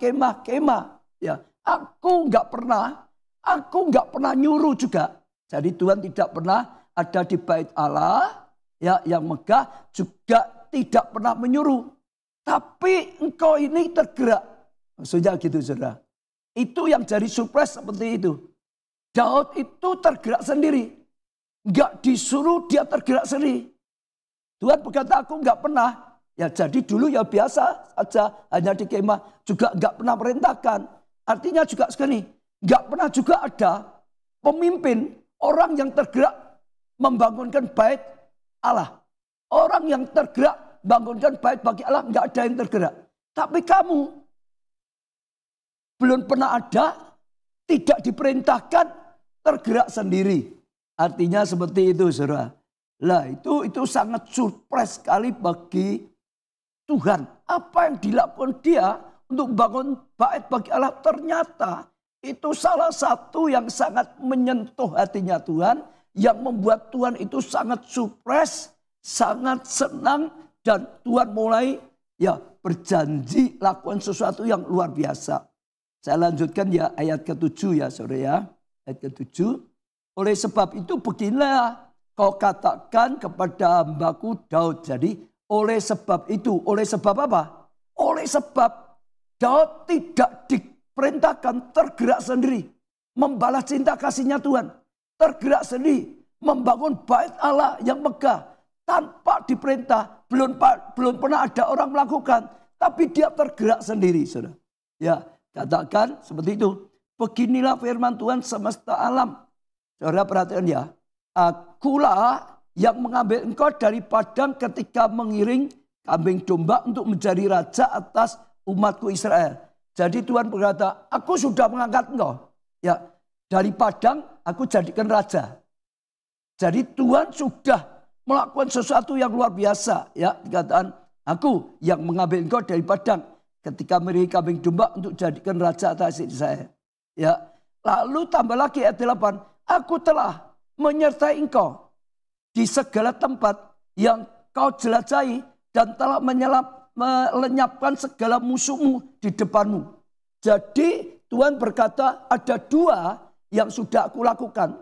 Ya, aku nggak pernah nyuruh juga. Jadi Tuhan tidak pernah ada di bait Allah ya yang megah, juga tidak pernah menyuruh. Tapi engkau ini tergerak. Maksudnya gitu, saudara. Itu yang jadi surprise seperti itu. Daud itu tergerak sendiri. Enggak disuruh, dia tergerak sendiri. Tuhan berkata, aku enggak pernah. Ya jadi dulu ya biasa saja, hanya di kemah. Juga enggak pernah perintahkan. Artinya juga segini. Enggak pernah juga ada pemimpin, orang yang tergerak membangunkan bait Allah. Orang yang tergerak bangunkan bait bagi Allah, enggak ada yang tergerak. Tapi kamu belum pernah ada, tidak diperintahkan, tergerak sendiri. Artinya seperti itu, saudara. Lah itu sangat surprise sekali bagi Tuhan. Apa yang dilakukan dia untuk bangun bait bagi Allah, ternyata itu salah satu yang sangat menyentuh hatinya Tuhan, yang membuat Tuhan itu sangat surprise, sangat senang. Dan Tuhan mulai ya berjanji lakukan sesuatu yang luar biasa. Saya lanjutkan ya ayat ke-7 ya saudara ya. Ayat ke-7. Oleh sebab itu beginilah kau katakan kepada hambaku Daud. Jadi oleh sebab itu. Oleh sebab apa? Oleh sebab Daud tidak diperintahkan, tergerak sendiri. Membalas cinta kasihnya Tuhan. Tergerak sendiri. Membangun bait Allah yang megah. Tanpa diperintah, belum pernah ada orang melakukan, tapi dia tergerak sendiri, saudara. Ya, katakan seperti itu. Beginilah firman Tuhan semesta alam. Saudara perhatikan ya, akulah yang mengambil engkau dari padang ketika mengiring kambing domba untuk menjadi raja atas umatku Israel. Jadi Tuhan berkata, aku sudah mengangkat engkau. Ya, dari padang aku jadikan raja. Jadi Tuhan sudah melakukan sesuatu yang luar biasa. Ya, dikatakan aku yang mengambil engkau dari padang ketika mengiring kambing domba untuk jadikan raja atas Israel. Ya, lalu tambah lagi ayat 8. Aku telah menyertai engkau di segala tempat yang kau jelajahi dan telah melenyapkan segala musuhmu di depanmu. Jadi Tuhan berkata ada dua yang sudah aku lakukan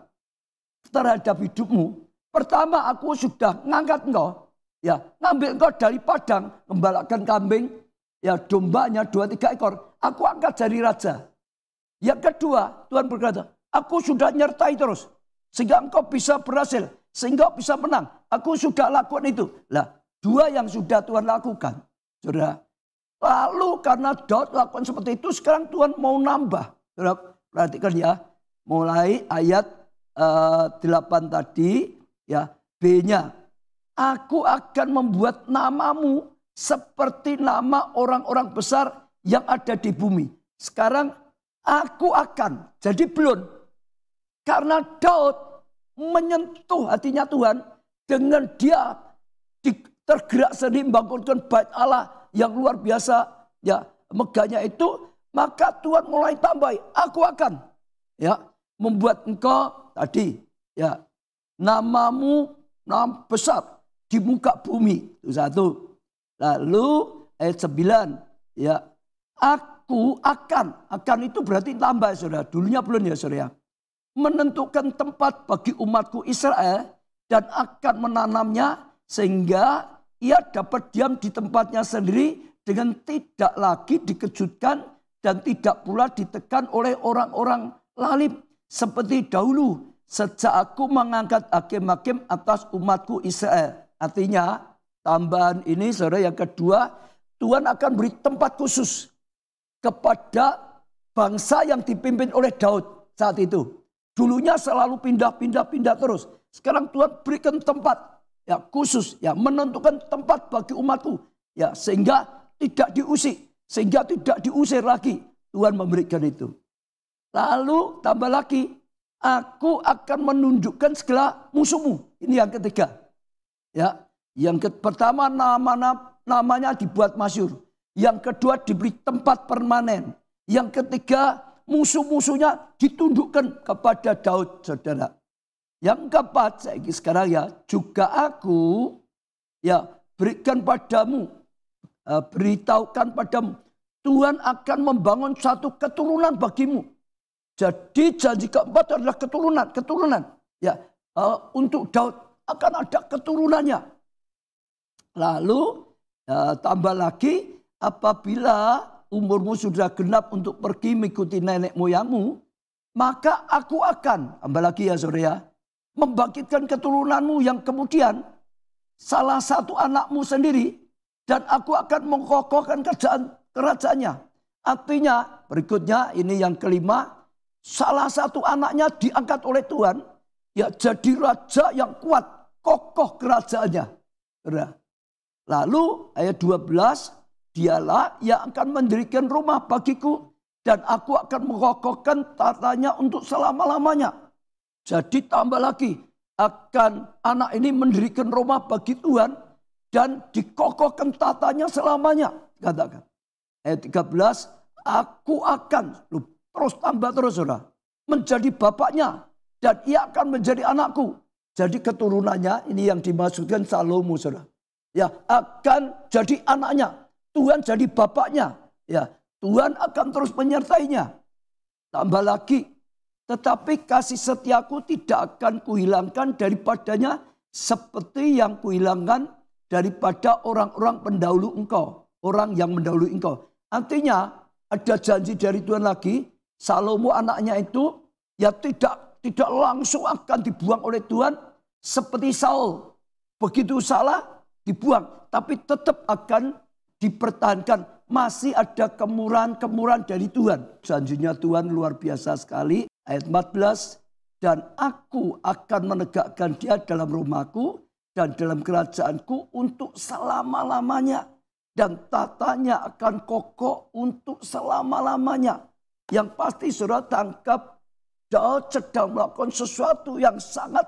terhadap hidupmu. Pertama, aku sudah ngangkat engkau, ya, ngambil engkau dari padang, gembalakan kambing, ya, dombanya 2-3 ekor. Aku angkat jadi raja. Yang kedua, Tuhan berkata, aku sudah nyertai terus, sehingga engkau bisa berhasil, sehingga bisa menang. Aku sudah lakukan itu. Lah, dua yang sudah Tuhan lakukan, saudara. Lalu karena Daud lakukan seperti itu, sekarang Tuhan mau nambah. Saudara, perhatikan ya, mulai ayat 8 tadi. Ya, B-nya, aku akan membuat namamu seperti nama orang-orang besar yang ada di bumi. Sekarang aku akan, jadi belum. Karena Daud menyentuh hatinya Tuhan dengan dia tergerak sendiri membangunkan bait Allah yang luar biasa, ya megahnya itu, maka Tuhan mulai tambahi, aku akan ya membuat engkau tadi ya namamu nama besar di muka bumi. Itu satu. Lalu ayat 9 ya aku akan itu berarti tambah saudara. Dulunya belum ya saudara. Menentukan tempat bagi umatku Israel dan akan menanamnya sehingga ia dapat diam di tempatnya sendiri dengan tidak lagi dikejutkan dan tidak pula ditekan oleh orang-orang lalim seperti dahulu sejak aku mengangkat hakim-hakim atas umatku Israel. Artinya tambahan ini saudara yang kedua, Tuhan akan beri tempat khusus kepada bangsa yang dipimpin oleh Daud saat itu. Dulunya selalu pindah terus. Sekarang Tuhan berikan tempat ya khusus ya menentukan tempat bagi umatku ya sehingga tidak diusik, sehingga tidak diusir lagi. Tuhan memberikan itu. Lalu tambah lagi, aku akan menunjukkan segala musuhmu. Ini yang ketiga. Ya, yang pertama namanya dibuat masyhur. Yang kedua diberi tempat permanen. Yang ketiga musuh-musuhnya ditundukkan kepada Daud, saudara. Yang keempat, sekarang ya juga aku ya berikan padamu, beritahukan padamu, Tuhan akan membangun satu keturunan bagimu. Jadi janji keempat adalah keturunan. Ya, untuk Daud akan ada keturunannya. Lalu tambah lagi, apabila umurmu sudah genap untuk pergi mengikuti nenek moyangmu, maka aku akan, tambah lagi ya saudara, membangkitkan keturunanmu yang kemudian salah satu anakmu sendiri, dan aku akan mengkokohkan kerajaannya. Artinya berikutnya ini yang kelima, salah satu anaknya diangkat oleh Tuhan, ya jadi raja yang kuat, kokoh kerajaannya. Lalu ayat 12, dialah yang akan mendirikan rumah bagiku dan aku akan mengokohkan tatanya untuk selama-lamanya. Jadi tambah lagi, akan anak ini mendirikan rumah bagi Tuhan dan dikokohkan tatanya selamanya. Katakan. Ayat 13, aku akan, terus tambah terus saudara, menjadi bapaknya dan ia akan menjadi anakku. Jadi keturunannya ini yang dimaksudkan Salomo saudara. Ya akan jadi anaknya. Tuhan jadi bapaknya. Ya, Tuhan akan terus menyertainya. Tambah lagi, tetapi kasih setiaku tidak akan kuhilangkan daripadanya seperti yang kuhilangkan daripada orang-orang pendahulu engkau. Orang yang mendahului engkau. Artinya ada janji dari Tuhan lagi, Salomo anaknya itu ya tidak langsung akan dibuang oleh Tuhan seperti Saul. Begitu salah dibuang, tapi tetap akan dipertahankan. Masih ada kemurahan dari Tuhan. Janjinya Tuhan luar biasa sekali. Ayat 14. Dan aku akan menegakkan dia dalam rumahku dan dalam kerajaanku untuk selama-lamanya. Dan tatanya akan kokoh untuk selama-lamanya. Yang pasti saudara tangkap, Daud sedang melakukan sesuatu yang sangat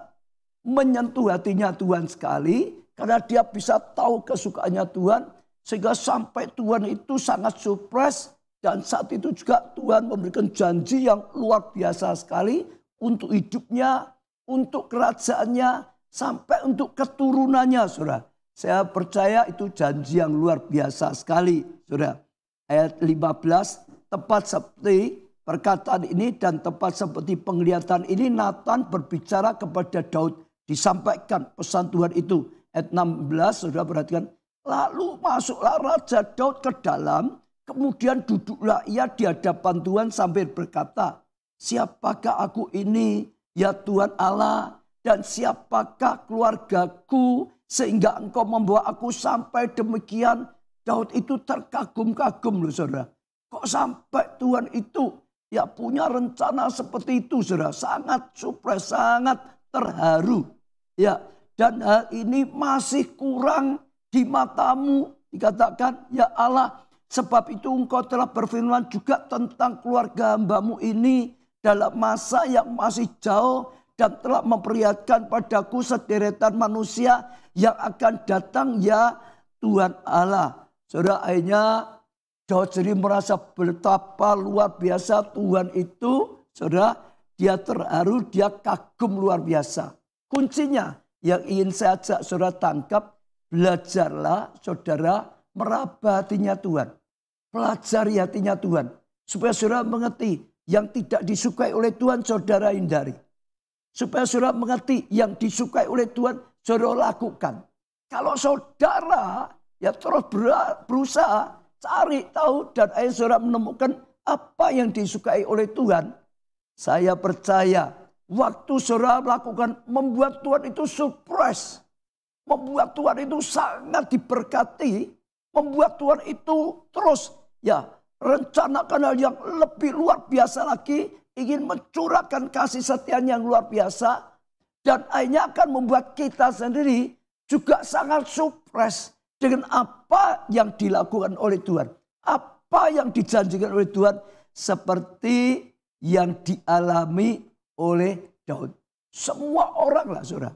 menyentuh hatinya Tuhan sekali. Karena dia bisa tahu kesukaannya Tuhan. Sehingga sampai Tuhan itu sangat surprise. Dan saat itu juga Tuhan memberikan janji yang luar biasa sekali. Untuk hidupnya, untuk kerajaannya, sampai untuk keturunannya saudara. Saya percaya itu janji yang luar biasa sekali saudara. Ayat 15, tepat seperti perkataan ini dan tepat seperti penglihatan ini, Nathan berbicara kepada Daud. Disampaikan pesan Tuhan itu. Ayat 16 saudara perhatikan. Lalu masuklah Raja Daud ke dalam, kemudian duduklah ia di hadapan Tuhan sambil berkata, siapakah aku ini ya Tuhan Allah, dan siapakah keluargaku sehingga engkau membawa aku sampai demikian. Daud itu terkagum-kagum loh saudara. Kok sampai Tuhan itu ya punya rencana seperti itu saudara. Sangat surprise, sangat terharu. Ya, dan hal ini masih kurang di matamu dikatakan, ya Allah, sebab itu engkau telah berfirman juga tentang keluarga hamba-Mu ini dalam masa yang masih jauh dan telah memperlihatkan padaku sederetan manusia yang akan datang, ya Tuhan Allah. Saudara, akhirnya Daud sendiri merasa betapa luar biasa Tuhan itu. Saudara, dia terharu, dia kagum luar biasa. Kuncinya yang ingin saya ajak saudara tangkap, belajarlah saudara meraba hatinya Tuhan. Pelajari hatinya Tuhan. Supaya saudara mengerti yang tidak disukai oleh Tuhan saudara hindari. Supaya saudara mengerti yang disukai oleh Tuhan saudara lakukan. Kalau saudara ya terus berusaha cari tahu dan akhirnya saudara menemukan apa yang disukai oleh Tuhan. Saya percaya waktu saudara lakukan membuat Tuhan itu surprise. Membuat Tuhan itu sangat diberkati. Membuat Tuhan itu terus ya rencanakan hal yang lebih luar biasa lagi. Ingin mencurahkan kasih setianya yang luar biasa. Dan akhirnya akan membuat kita sendiri juga sangat surprise dengan apa yang dilakukan oleh Tuhan. Apa yang dijanjikan oleh Tuhan seperti yang dialami oleh Daud. Semua orang lah saudara.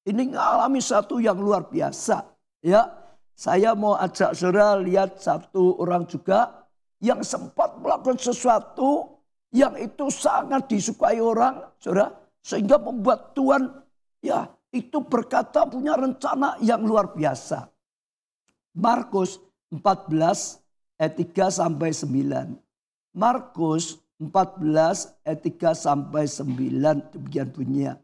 Ini mengalami satu yang luar biasa. Ya, saya mau ajak saudara lihat satu orang juga yang sempat melakukan sesuatu yang itu sangat disukai orang, saudara. Sehingga membuat Tuhan ya itu berkata punya rencana yang luar biasa. Markus 14 ayat 3 sampai 9. Markus 14 ayat 3 sampai 9 demikian bunyinya.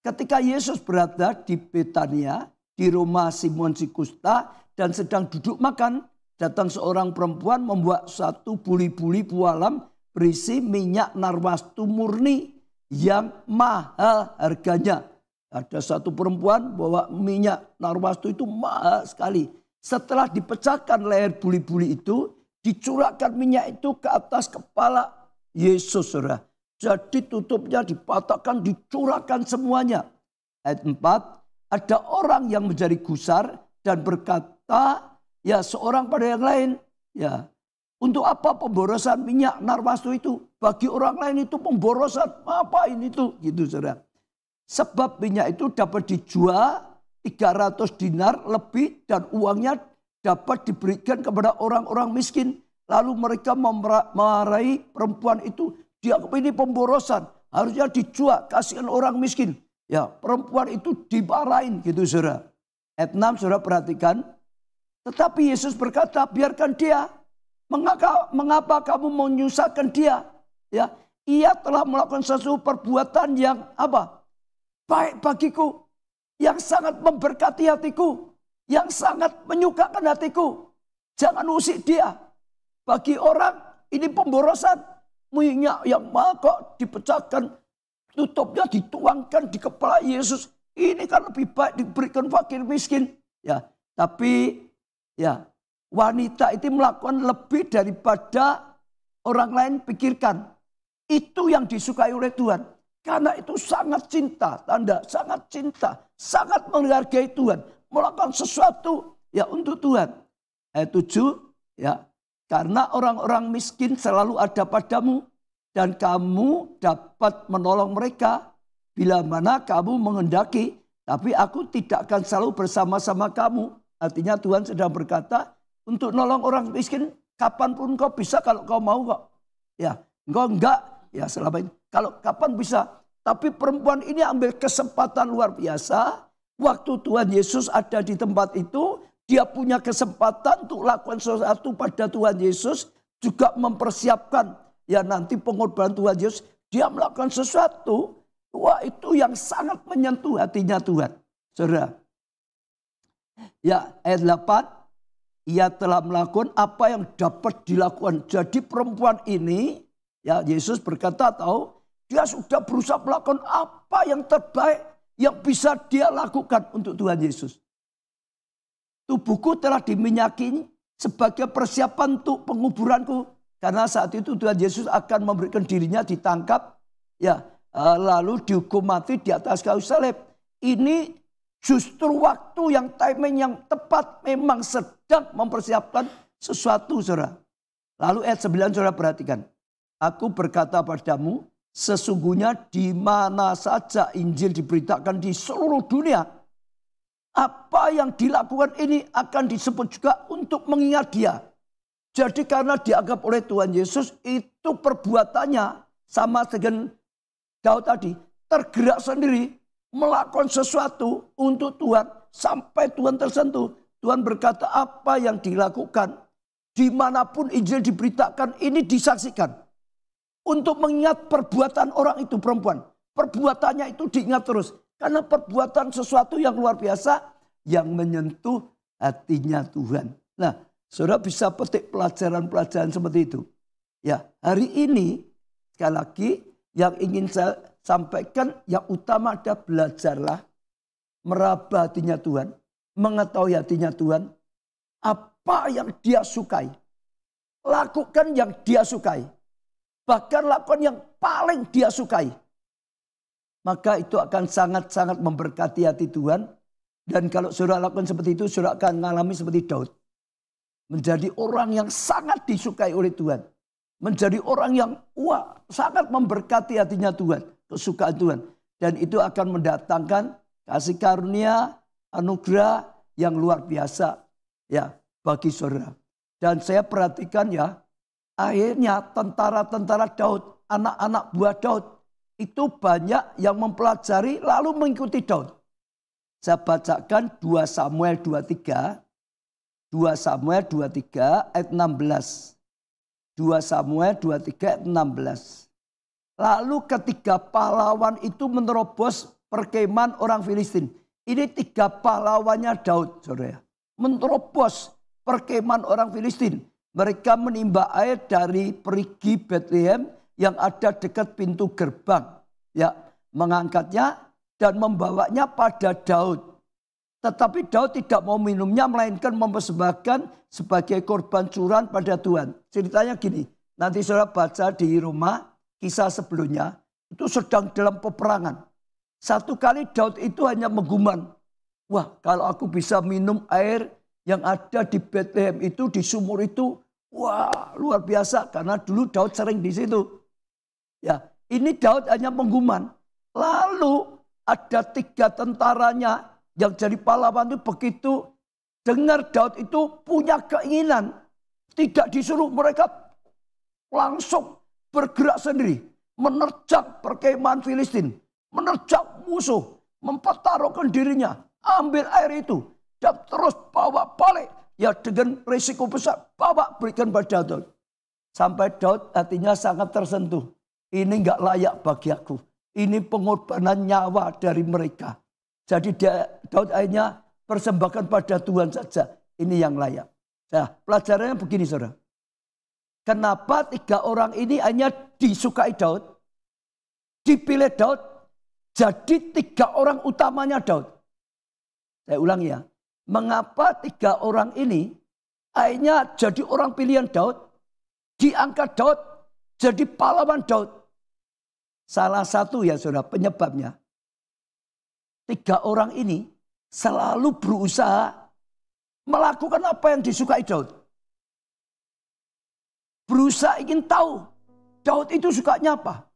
Ketika Yesus berada di Betania, di rumah Simon si Kusta dan sedang duduk makan, datang seorang perempuan membawa satu buli-buli pualam berisi minyak narwastu murni yang mahal harganya. Ada satu perempuan bawa minyak narwastu itu mahal sekali. Setelah dipecahkan leher buli-buli itu, dicurahkan minyak itu ke atas kepala Yesus, saudara. Jadi tutupnya dipatahkan, dicurahkan semuanya. Ayat 4, ada orang yang menjadi gusar dan berkata, ya seorang pada yang lain, ya untuk apa pemborosan minyak narwastu itu? Bagi orang lain itu pemborosan, apa ini itu? Gitu saudara. Sebab minyak itu dapat dijual 300 dinar lebih dan uangnya dapat diberikan kepada orang-orang miskin. Lalu mereka memarahi perempuan itu. Dia ini pemborosan. Harusnya dijual. Kasihan orang miskin. Ya, perempuan itu dimarahin gitu saudara. Ayat 6 saudara perhatikan. Tetapi Yesus berkata, biarkan dia. Mengapa kamu menyusahkan dia? Ya, ia telah melakukan sesuatu perbuatan yang apa? Baik bagiku. Yang sangat memberkati hatiku. Yang sangat menyukakan hatiku. Jangan usik dia. Bagi orang ini pemborosan. Minyak yang mahal kok dipecahkan. Tutupnya dituangkan di kepala Yesus. Ini kan lebih baik diberikan fakir miskin. Ya, tapi ya wanita itu melakukan lebih daripada orang lain pikirkan. Itu yang disukai oleh Tuhan. Karena itu sangat cinta. Tanda sangat cinta. Sangat menghargai Tuhan. Melakukan sesuatu ya untuk Tuhan. Ayat 7 ya. Karena orang-orang miskin selalu ada padamu dan kamu dapat menolong mereka bila mana kamu menghendaki. Tapi aku tidak akan selalu bersama-sama kamu. Artinya Tuhan sedang berkata untuk nolong orang miskin kapanpun kau bisa kalau kau mau kok. Ya, engkau enggak ya selama ini. Kalau kapan bisa. Tapi perempuan ini ambil kesempatan luar biasa. Waktu Tuhan Yesus ada di tempat itu. Dia punya kesempatan untuk lakukan sesuatu pada Tuhan Yesus. Juga mempersiapkan ya nanti pengorbanan Tuhan Yesus. Dia melakukan sesuatu. Wah itu yang sangat menyentuh hatinya Tuhan. Saudara. Ya ayat 8. Ia telah melakukan apa yang dapat dilakukan. Jadi perempuan ini. Ya Yesus berkata tahu. Dia sudah berusaha melakukan apa yang terbaik. Yang bisa dia lakukan untuk Tuhan Yesus. Tubuhku telah diminyaki sebagai persiapan untuk penguburanku. Karena saat itu Tuhan Yesus akan memberikan dirinya ditangkap. Ya, lalu dihukum mati di atas kayu salib. Ini justru waktu yang timing yang tepat. Memang sedang mempersiapkan sesuatu, saudara. Lalu ayat 9 saudara perhatikan. Aku berkata padamu, sesungguhnya di mana saja Injil diberitakan di seluruh dunia, apa yang dilakukan ini akan disebut juga untuk mengingat dia. Jadi karena dianggap oleh Tuhan Yesus itu perbuatannya sama dengan Daud tadi, tergerak sendiri, melakukan sesuatu untuk Tuhan sampai Tuhan tersentuh. Tuhan berkata apa yang dilakukan dimanapun Injil diberitakan ini disaksikan. Untuk mengingat perbuatan orang itu perempuan. Perbuatannya itu diingat terus. Karena perbuatan sesuatu yang luar biasa yang menyentuh hatinya Tuhan. Nah, saudara bisa petik pelajaran-pelajaran seperti itu. Ya, hari ini sekali lagi yang ingin saya sampaikan yang utama adalah belajarlah meraba hatinya Tuhan, mengetahui hatinya Tuhan, apa yang dia sukai. Lakukan yang dia sukai. Bahkan lakukan yang paling dia sukai. Maka itu akan sangat-sangat memberkati hati Tuhan. Dan kalau saudara lakukan seperti itu, saudara akan mengalami seperti Daud. Menjadi orang yang sangat disukai oleh Tuhan. Menjadi orang yang sangat memberkati hatinya Tuhan. Kesukaan Tuhan. Dan itu akan mendatangkan kasih karunia, anugerah yang luar biasa ya bagi saudara. Dan saya perhatikan ya, akhirnya tentara-tentara Daud, anak-anak buah Daud, itu banyak yang mempelajari lalu mengikuti Daud. Saya bacakan 2 Samuel 23. 2 Samuel 23 ayat 16. 2 Samuel 23 ayat 16. Lalu ketika pahlawan itu menerobos perkemahan orang Filistin. Ini 3 pahlawannya Daud, saudara. Menerobos perkemahan orang Filistin. Mereka menimba air dari perigi Bethlehem yang ada dekat pintu gerbang. Ya, mengangkatnya dan membawanya pada Daud. Tetapi Daud tidak mau minumnya, melainkan mempersembahkan sebagai korban curahan pada Tuhan. Ceritanya gini, nanti saudara baca di rumah. Kisah sebelumnya itu sedang dalam peperangan. Satu kali Daud itu hanya menggumam. Wah, kalau aku bisa minum air yang ada di Bethlehem itu, di sumur itu, wah luar biasa. Karena dulu Daud sering di situ. Ya, ini Daud hanya menggumam. Lalu ada 3 tentaranya yang jadi pahlawan itu begitu dengar Daud itu punya keinginan. Tidak disuruh, mereka langsung bergerak sendiri, menerjang perkemahan Filistin, menerjang musuh, mempertaruhkan dirinya, ambil air itu, dan terus bawa balik. Ya dengan risiko besar, bawa berikan pada Daud. Sampai Daud hatinya sangat tersentuh. Ini nggak layak bagi aku. Ini pengorbanan nyawa dari mereka. Jadi Daud akhirnya persembahkan pada Tuhan saja. Ini yang layak. Nah, pelajarannya begini saudara. Kenapa 3 orang ini hanya disukai Daud? Dipilih Daud. Jadi 3 orang utamanya Daud. Saya ulang ya. Mengapa 3 orang ini akhirnya jadi orang pilihan Daud? Diangkat Daud jadi pahlawan Daud. Salah satu ya saudara penyebabnya. 3 orang ini selalu berusaha melakukan apa yang disukai Daud. Berusaha ingin tahu Daud itu sukanya apa.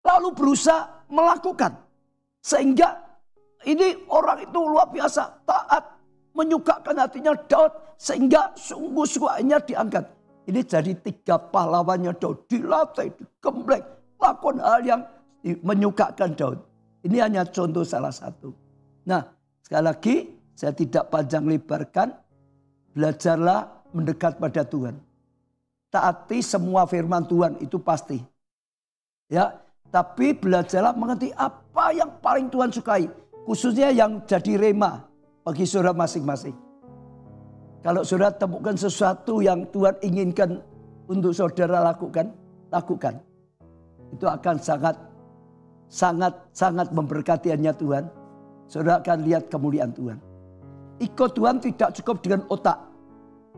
Lalu berusaha melakukan. Sehingga ini orang itu luar biasa taat. Menyukakan hatinya Daud. Sehingga sungguh-sungguhnya diangkat. Ini jadi 3 pahlawannya Daud. Dilatih, digembleng. Lakukan hal yang menyukakan Daud. Ini hanya contoh salah satu. Nah sekali lagi saya tidak panjang lebarkan. Belajarlah mendekat pada Tuhan. Taati semua firman Tuhan itu pasti. Ya, tapi belajarlah mengerti apa yang paling Tuhan sukai. Khususnya yang jadi rema bagi saudara masing-masing. Kalau saudara temukan sesuatu yang Tuhan inginkan untuk saudara lakukan, lakukan. Itu akan sangat memberkati hanya Tuhan. Saudara akan lihat kemuliaan Tuhan. Ikut Tuhan tidak cukup dengan otak.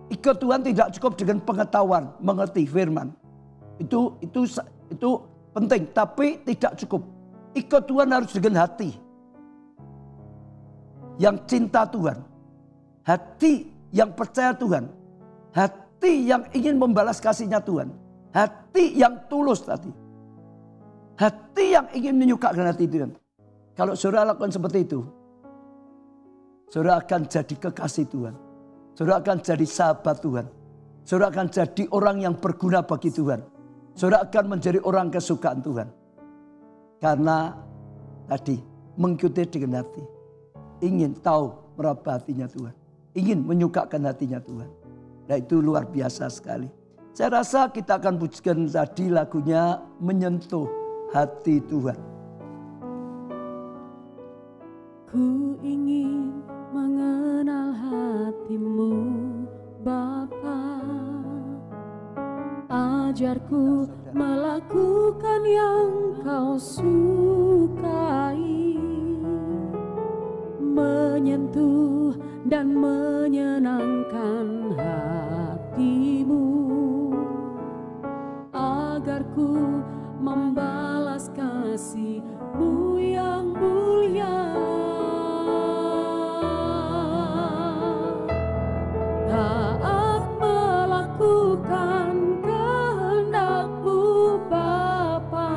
Ikut Tuhan tidak cukup dengan pengetahuan, mengerti firman. Itu penting, tapi tidak cukup. Ikut Tuhan harus dengan hati yang cinta Tuhan. Hati yang percaya Tuhan. Hati yang ingin membalas kasihnya Tuhan. Hati yang tulus tadi. Hati yang ingin menyukakan hati Tuhan. Kalau saudara lakukan seperti itu, saudara akan jadi kekasih Tuhan. Saudara akan jadi sahabat Tuhan. Saudara akan jadi orang yang berguna bagi Tuhan. Saudara akan menjadi orang kesukaan Tuhan. Karena tadi mengikuti dengan hati. Ingin tahu meraba hatinya Tuhan. Ingin menyukakan hatinya Tuhan. Nah itu luar biasa sekali. Saya rasa kita akan pujikan tadi lagunya Menyentuh Hati Tuhan. Ku ingin mengenal hatimu Bapa. Ajarku melakukan yang kau sukai. Menyentuh dan menyenangkan hatimu. Agar ku membalas kasih-Mu yang mulia. Taat melakukan kehendak-Mu Bapa.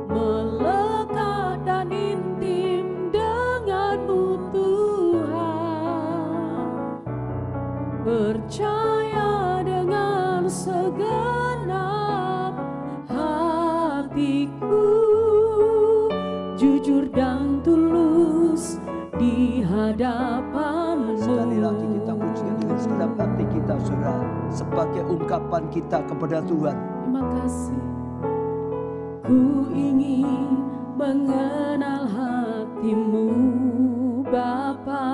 Melekat dan intim dengan-Mu Tuhan. Percaya dengan segenap hatiku, jujur dan tulus di hadapan-Mu. Sekali lagi kita pujikan dengan segenap hati kita, saudara, sebagai ungkapan kita kepada Tuhan. Terima kasih. Ku ingin mengenal hati-Mu Bapa.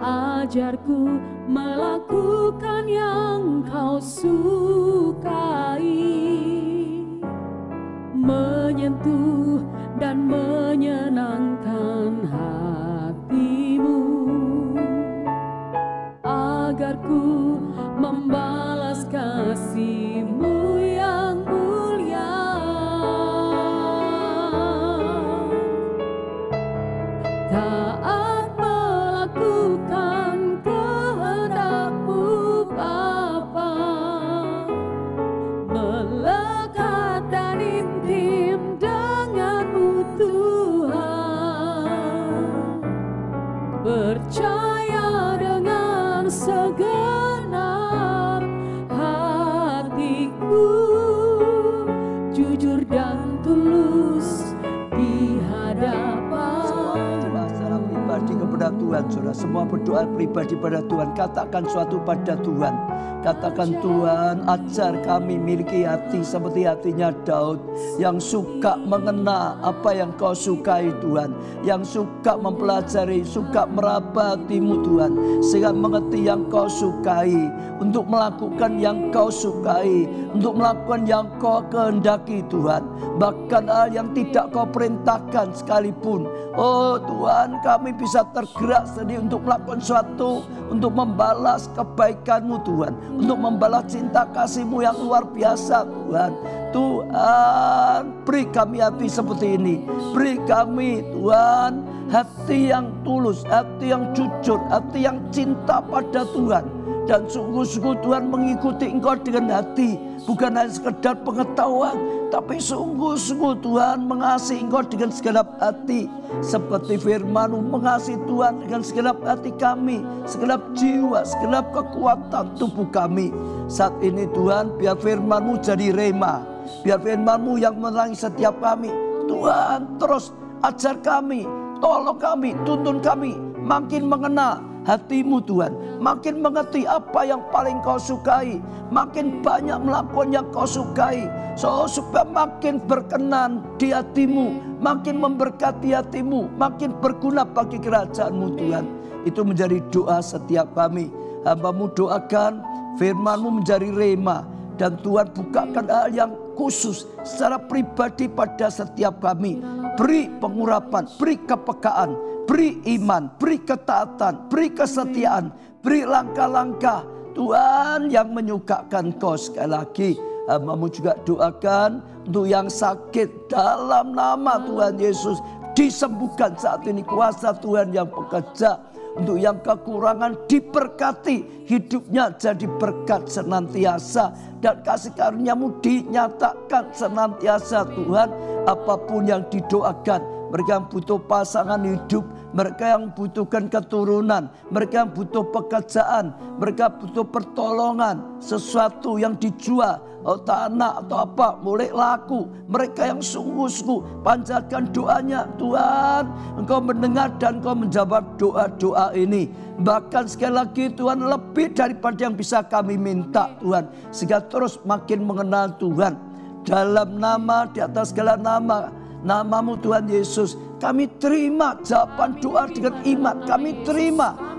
Ajarku melakukan yang kau sukai. Menyentuh dan menyenangkan hati-Mu. Agar ku membalas kasih-Mu yang mulia. Taat melakukan kehendak-Mu Bapa. Melekat dan intim dengan-Mu Tuhan. Percaya dengan segenap hatiku, jujur dan tulus di hadapan. Doa secara pribadi kepada Tuhan, saudara. Semua berdoa pribadi pada Tuhan. Katakan suatu pada Tuhan. Katakan, Tuhan, ajar kami miliki hati seperti hatinya Daud, yang suka mengena apa yang Kau sukai Tuhan, yang suka mempelajari, suka meraba hati-Mu Tuhan, sehingga mengerti yang Kau sukai, untuk melakukan yang Kau sukai, untuk melakukan yang Kau kehendaki Tuhan, bahkan hal yang tidak Kau perintahkan sekalipun. Oh Tuhan, kami bisa tergerak sendiri untuk melakukan sesuatu, untuk membalas kebaikan-Mu Tuhan, untuk membalas cinta kasih-Mu yang luar biasa Tuhan. Tuhan, beri kami hati seperti ini. Beri kami Tuhan hati yang tulus, hati yang jujur, hati yang cinta pada Tuhan. Dan sungguh-sungguh Tuhan mengikuti Engkau dengan hati, bukan hanya sekedar pengetahuan, tapi sungguh-sungguh Tuhan mengasihi Engkau dengan segenap hati. Seperti firman-Mu, mengasihi Tuhan dengan segenap hati kami, segenap jiwa, segenap kekuatan tubuh kami. Saat ini Tuhan, biar firman-Mu jadi rema, biar firman-Mu yang menerangi setiap kami. Tuhan, terus ajar kami, tolong kami, tuntun kami, makin mengenal hati-Mu Tuhan, makin mengerti apa yang paling Kau sukai, makin banyak melakukan yang Kau sukai, supaya makin berkenan di hati-Mu, makin memberkati hati-Mu, makin berguna bagi kerajaan-Mu Tuhan. Itu menjadi doa setiap kami. Hamba-Mu doakan firman-Mu menjadi rema, dan Tuhan bukakan hal yang khusus secara pribadi pada setiap kami. Beri pengurapan, beri kepekaan, beri iman, beri ketaatan, beri kesetiaan, beri langkah-langkah Tuhan yang menyukakan Kau. Sekali lagi hamba-Mu juga doakan untuk yang sakit, dalam nama Tuhan Yesus disembuhkan saat ini. Kuasa Tuhan yang bekerja. Untuk yang kekurangan diberkati, hidupnya jadi berkat senantiasa. Dan kasih karunia-Mu dinyatakan senantiasa Tuhan. Apapun yang didoakan, mereka yang butuh pasangan hidup, mereka yang butuhkan keturunan, mereka yang butuh pekerjaan, mereka butuh pertolongan, sesuatu yang dijual, tanah atau apa, mulai laku. Mereka yang sungguh-sungguh panjatkan doanya, Tuhan, Engkau mendengar dan Engkau menjawab doa-doa ini. Bahkan sekali lagi Tuhan, lebih daripada yang bisa kami minta Tuhan, sehingga terus makin mengenal Tuhan. Dalam nama, di atas segala nama, nama-Mu Tuhan Yesus, kami terima jawaban doa dengan iman.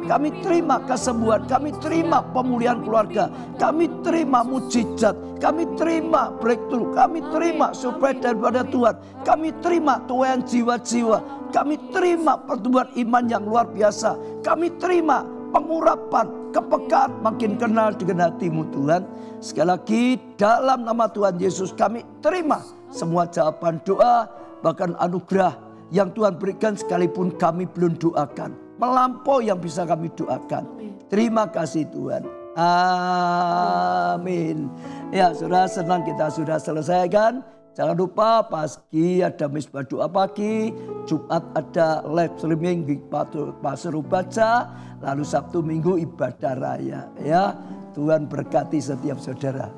Kami terima kesembuhan, kami terima pemulihan keluarga, kami terima mujizat, kami terima breakthrough, kami terima supply daripada Tuhan, kami terima tuaian jiwa-jiwa, kami terima pertumbuhan iman yang luar biasa, kami terima pengurapan, kepekaan, makin kenal dengan hati-Mu Tuhan. Sekali lagi dalam nama Tuhan Yesus kami terima semua jawaban doa, bahkan anugerah yang Tuhan berikan sekalipun kami belum doakan, melampaui yang bisa kami doakan. Terima kasih Tuhan. Amin. Ya, saudara, senang kita sudah selesaikan. Jangan lupa pagi ada misbah doa pagi, Jumat ada live streaming di Pasar Baca, lalu Sabtu Minggu ibadah raya. Ya, Tuhan berkati setiap saudara.